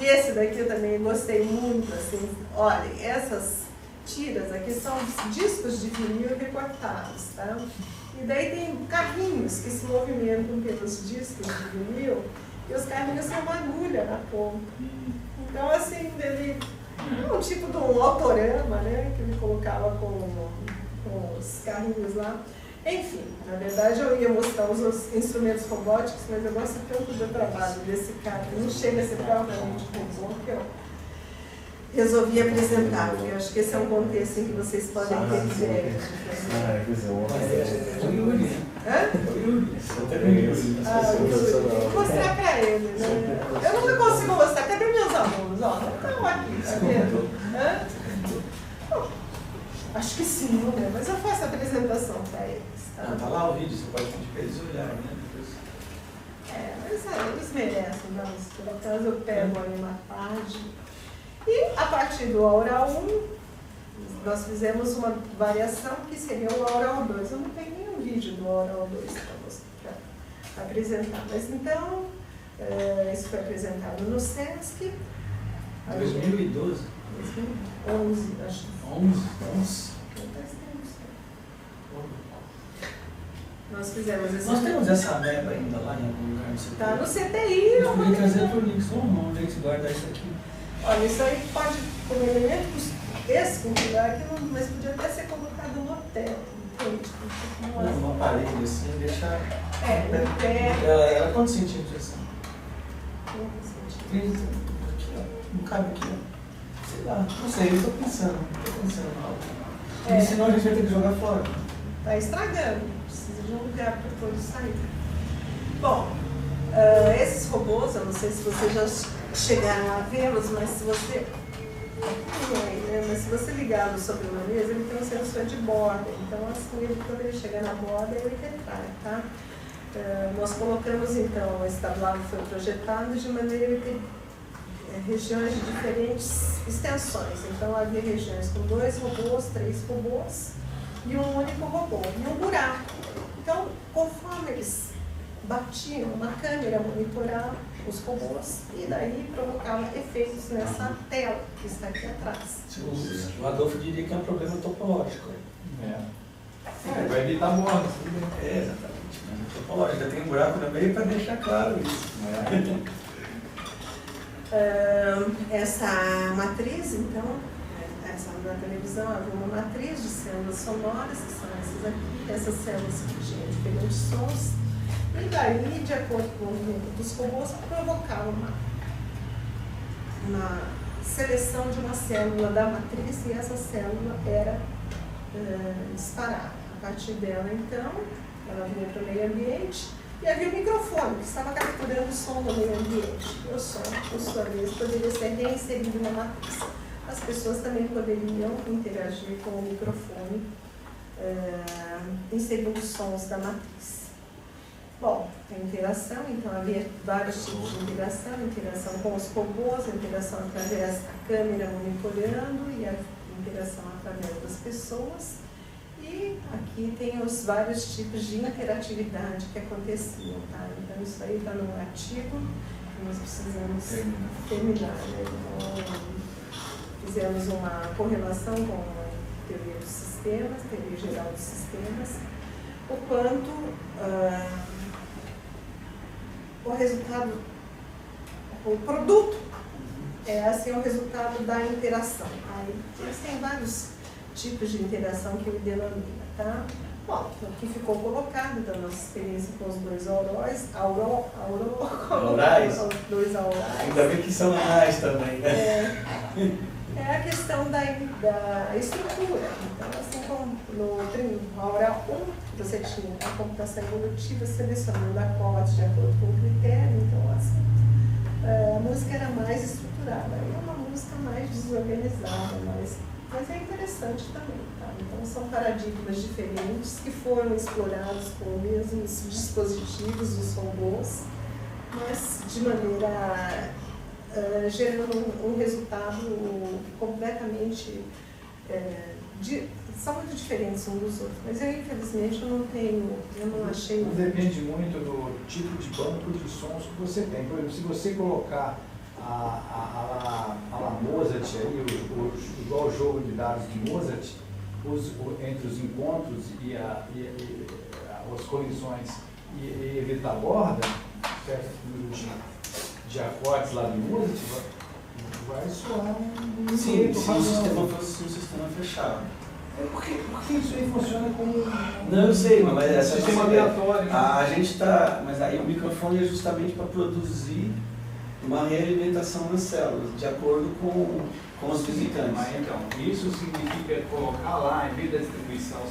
E esse daqui eu também gostei muito, assim, olha, essas tiras aqui são discos de vinil recortados, tá? E daí tem carrinhos que se movimentam pelos discos de vinil e os carrinhos têm uma agulha na ponta. Então, assim, ele é um tipo de um autorama, né, que ele colocava com os carrinhos lá. Enfim, na verdade eu ia mostrar os instrumentos robóticos, mas eu gosto tanto do trabalho desse cara, não chega a ser propriamente robô, que eu resolvi apresentar, porque eu acho que esse é um contexto em que vocês podem ter ideia. O Yuri. Hã? O Yuri. Vou mostrar pra ele, né? Eu nunca consigo mostrar, cadê meus alunos? Ó, não estão aqui, tá vendo? Hã? Acho que sim, né? Mas eu faço a apresentação para eles. Tá lá o vídeo, você pode pedir para eles olharem, né? Mas eles merecem, não. Pelo caso eu pego ali uma página. E a partir do Aural 1, nós fizemos uma variação que seria o Aural 2. Eu não tenho nenhum vídeo do Aural 2 para apresentar. Mas então, isso foi apresentado no SESC. 2012? 2011, acho. 11? Nossa. Nós fizemos esse. Nós temos essa ameba ainda lá em algum lugar no CTI? Tá no CTI. Eu podia trazer para o Nix. Vamos ver se guardar isso aqui. Olha, isso aí pode, como elemento, esse computador aqui, mas podia até ser colocado no teto, entende? Uma parede assim, deixar. No pé. Ela quantos centímetros assim? 30 centímetros. Aqui, ó. Não cabe aqui, ó. Sei lá, não sei, eu tô pensando em algo. Porque senão a gente vai ter que jogar fora. Tá estragando, precisa de um lugar para todos sair. Bom, esses robôs, eu não sei se vocês já chegaram a vê-los, mas se você ligar sobre uma mesa, ele tem um sensor de borda. Então, assim, quando ele chega na borda, ele retrai, tá? Nós colocamos, então, esse tablado foi projetado de maneira a ter regiões de diferentes extensões. Então, havia regiões com 2 robôs, 3 robôs e um único robô, e um buraco. Então, conforme eles batiam, uma câmera monitorava os robôs e daí provocava efeitos nessa tela que está aqui atrás. O Adolfo diria que é um problema topológico. Vai evitar morte. Exatamente. Topológico, já tem um buraco no meio para deixar claro isso. Essa matriz, então, na televisão havia uma matriz de células sonoras, que são essas aqui, essas células que tinham diferentes sons, e daí, de acordo com o movimento dos robôs, provocava uma seleção de uma célula da matriz, e essa célula era disparada. A partir dela, então, ela vinha para o meio ambiente, e havia um microfone que estava capturando o som do meio ambiente. O som, por sua vez, poderia ser reinserido na matriz. As pessoas também poderiam interagir com o microfone, inserindo sons da matriz. Bom, a interação, então havia vários tipos de interação com os robôs, a interação através da câmera monitorando e a interação através das pessoas. E aqui tem os vários tipos de interatividade que aconteciam, tá? Então isso aí está no artigo que nós precisamos terminar, né? Então, fizemos uma correlação com a teoria dos sistemas, teoria geral dos sistemas, o quanto o resultado, o produto é assim o resultado da interação. Aí tem vários tipos de interação que ele denomina, tá? Bom, aqui ficou colocado da nossa experiência com os 2 auróis, dois aurais. Ainda bem que são anais também, né? É a questão da estrutura. Então, assim como no aural 1, você tinha a computação evolutiva selecionando acordes de acordo com o critério, então assim, a música era mais estruturada, aí é uma música mais desorganizada, mas é interessante também, tá? Então são paradigmas diferentes que foram explorados com os mesmos dispositivos, os robôs, mas de maneira gerando um resultado completamente são muito diferentes uns dos outros, mas eu infelizmente eu não achei. Depende muito do tipo de banco de sons que você tem. Por exemplo, se você colocar a Mozart aí, igual o jogo de dados de Mozart, entre os encontros e as colisões e evitar a borda, certo número de acordes lá de Mozart, vai soar um Sim, se o sistema fosse um sistema fechado. Porque isso aí funciona como não, eu sei, mas essa sistema aleatório. A gente está, mas aí o microfone é justamente para produzir uma realimentação nas células, de acordo com os visitantes. Mas então, isso significa colocar lá, em vez da distribuição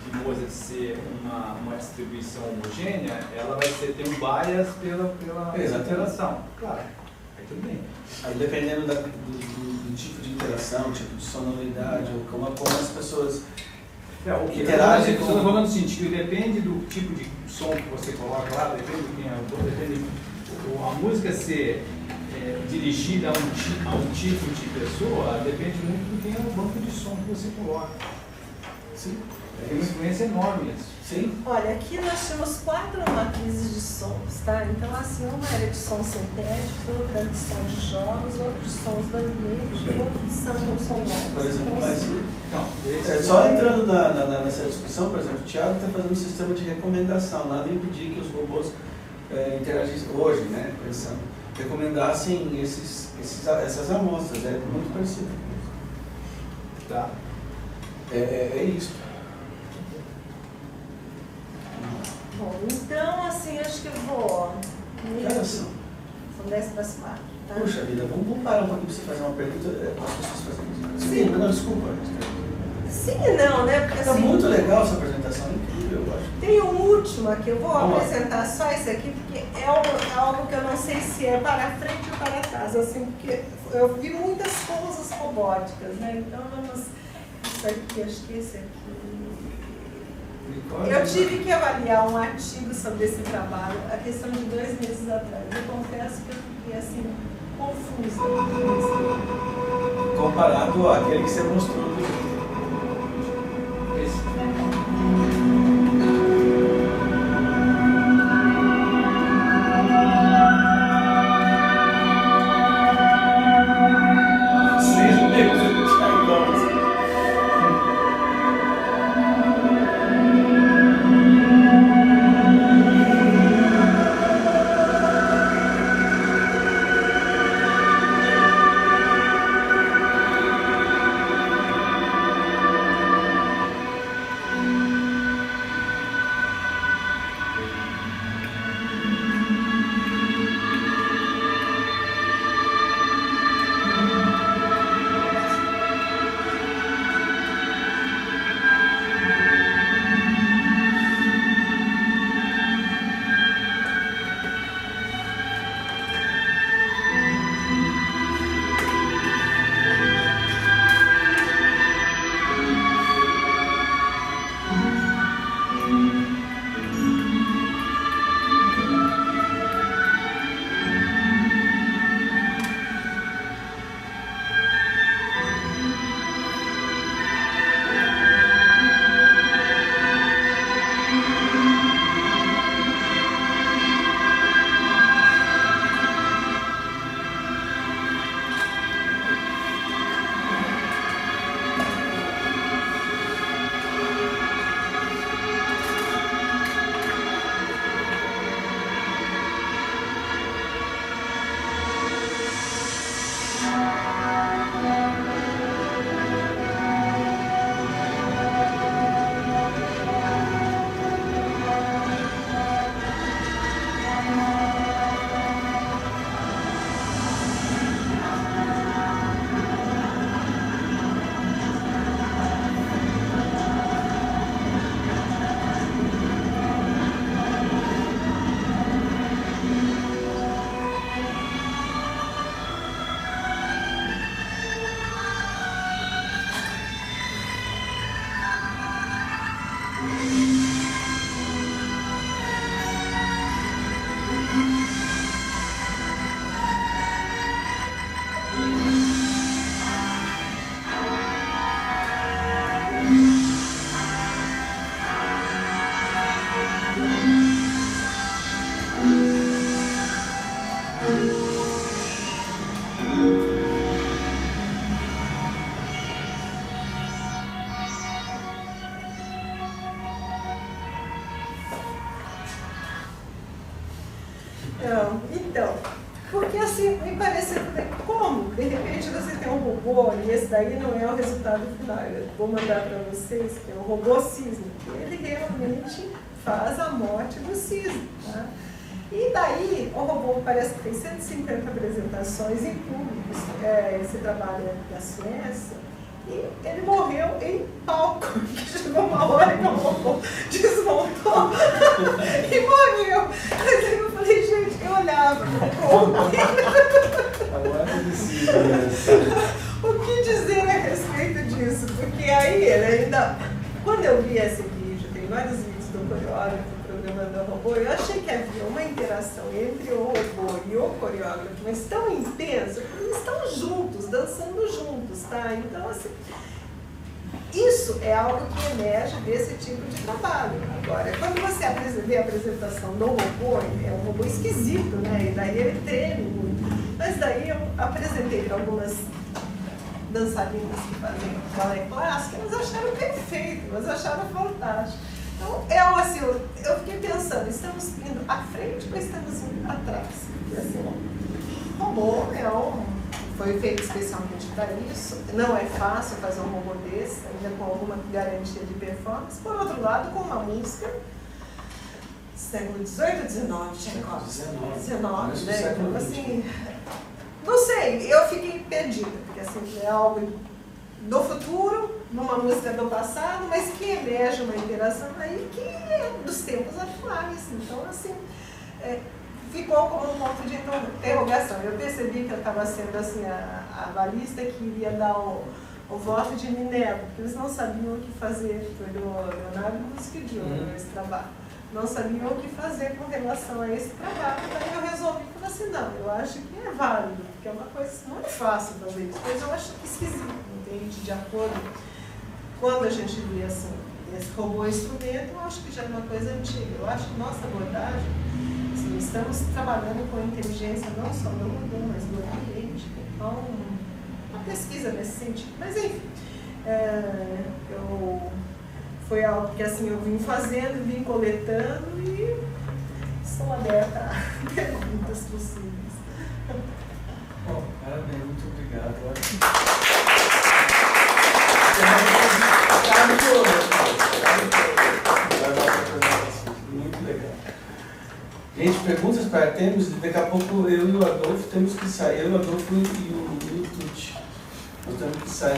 de Mozart ser uma distribuição homogênea, ela vai ter um bias pela interação. Claro, aí tudo bem. Aí dependendo do tipo de interação, tipo de sonoridade, ou como as pessoas interagem com... Você está falando assim, que depende do tipo de som que você coloca lá, depende de quem é o autor, depende a música ser dirigida a um tipo de pessoa, depende muito de quem é o banco de som que você coloca. Sim. Tem uma influência enorme isso. Sim. Olha, aqui nós tínhamos 4 matrizes de sons, tá? Então, assim, uma era de som sintético, outra de som de jogos, outra de sons do ambiente, outra de som sonoros. Por exemplo, mas Então, só entrando nessa discussão, por exemplo, o Thiago está fazendo um sistema de recomendação, nada impedir que os robôs interagissem hoje, né? Pensando, recomendassem essas amostras, é muito parecido. tá. É isso. Bom, então, assim, acho que eu vou... Cara, são 10 para as 4, tá? Puxa vida, vamos parar um pouquinho para você fazer uma pergunta para as pessoas fazerem isso. Sim, não, desculpa. Sim e não, né? Porque Está assim... muito legal essa apresentação, incrível. eu acho. Tem um último aqui, eu vou apresentar só esse aqui, porque é algo que eu não sei se é para frente ou para trás, assim, porque eu vi muitas coisas robóticas, né? Então vamos. Isso aqui, acho que esse aqui. Eu tive que avaliar um artigo sobre esse trabalho, a questão de 2 meses atrás. Eu confesso que eu fiquei assim, confusa. Comparado àquele que você mostrou do esse. Então, porque assim, me parece como, de repente, você tem um robô, e esse daí não é o resultado final. Eu vou mandar para vocês, que é o robô cisne, que ele realmente faz a morte do cisne. Tá? E daí, o robô parece que tem 150 apresentações em público, esse trabalho da Suécia, e ele morreu em palco. Chegou uma hora que o robô desmontou e morreu. Mas aí eu falei, gente, eu olhava. O que dizer a respeito disso? Porque aí ele ainda. Quando eu vi esse vídeo, tem vários vídeos do coreógrafo programando o robô, eu achei que havia uma interação entre o robô e o coreógrafo, mas tão intensa, porque eles estão juntos, dançando juntos, tá? Então, assim, isso é algo que emerge desse tipo de trabalho. Agora, quando você vê a apresentação do robô, é um robô esquisito, né? E daí ele treme muito. Mas daí eu apresentei para algumas dançarinas que fazem balé clássico, elas acharam perfeito, elas acharam fantástico. Então, assim, eu fiquei pensando, estamos indo à frente ou estamos indo atrás? E assim, o robô foi feito especialmente para isso. Não é fácil fazer um robô desse, ainda com alguma garantia de performance. Por outro lado, com uma música século XVIII ou XIX, XIX, né? Então, assim, não sei, eu fiquei perdida, porque assim, é algo do futuro, numa música do passado, mas que emerge uma interação aí que é dos tempos atuais. Então, assim, ficou como um ponto de interrogação. Eu percebi que eu estava sendo assim, a avalista que iria dar o voto de Minerva, porque eles não sabiam o que fazer. Foi o Leonardo que pediu esse trabalho. Não sabiam o que fazer com relação a esse trabalho. Daí eu resolvi falar assim, não, eu acho que é válido, porque é uma coisa muito fácil fazer isso, mas eu acho esquisito, entende? De acordo, quando a gente vê assim, esse robô instrumento, eu acho que já é uma coisa antiga. Eu acho que nossa abordagem, assim, estamos trabalhando com a inteligência não só do robô, mas do ambiente. Então, uma pesquisa nesse sentido. Mas enfim, foi algo que assim, eu vim fazendo, vim coletando e estou aberta a perguntas possíveis. Bom, parabéns, muito obrigado. Muito legal. Gente, perguntas para termos, daqui a pouco eu e o Adolfo temos que sair, eu, o Adolfo e o Tuti. Nós temos que sair.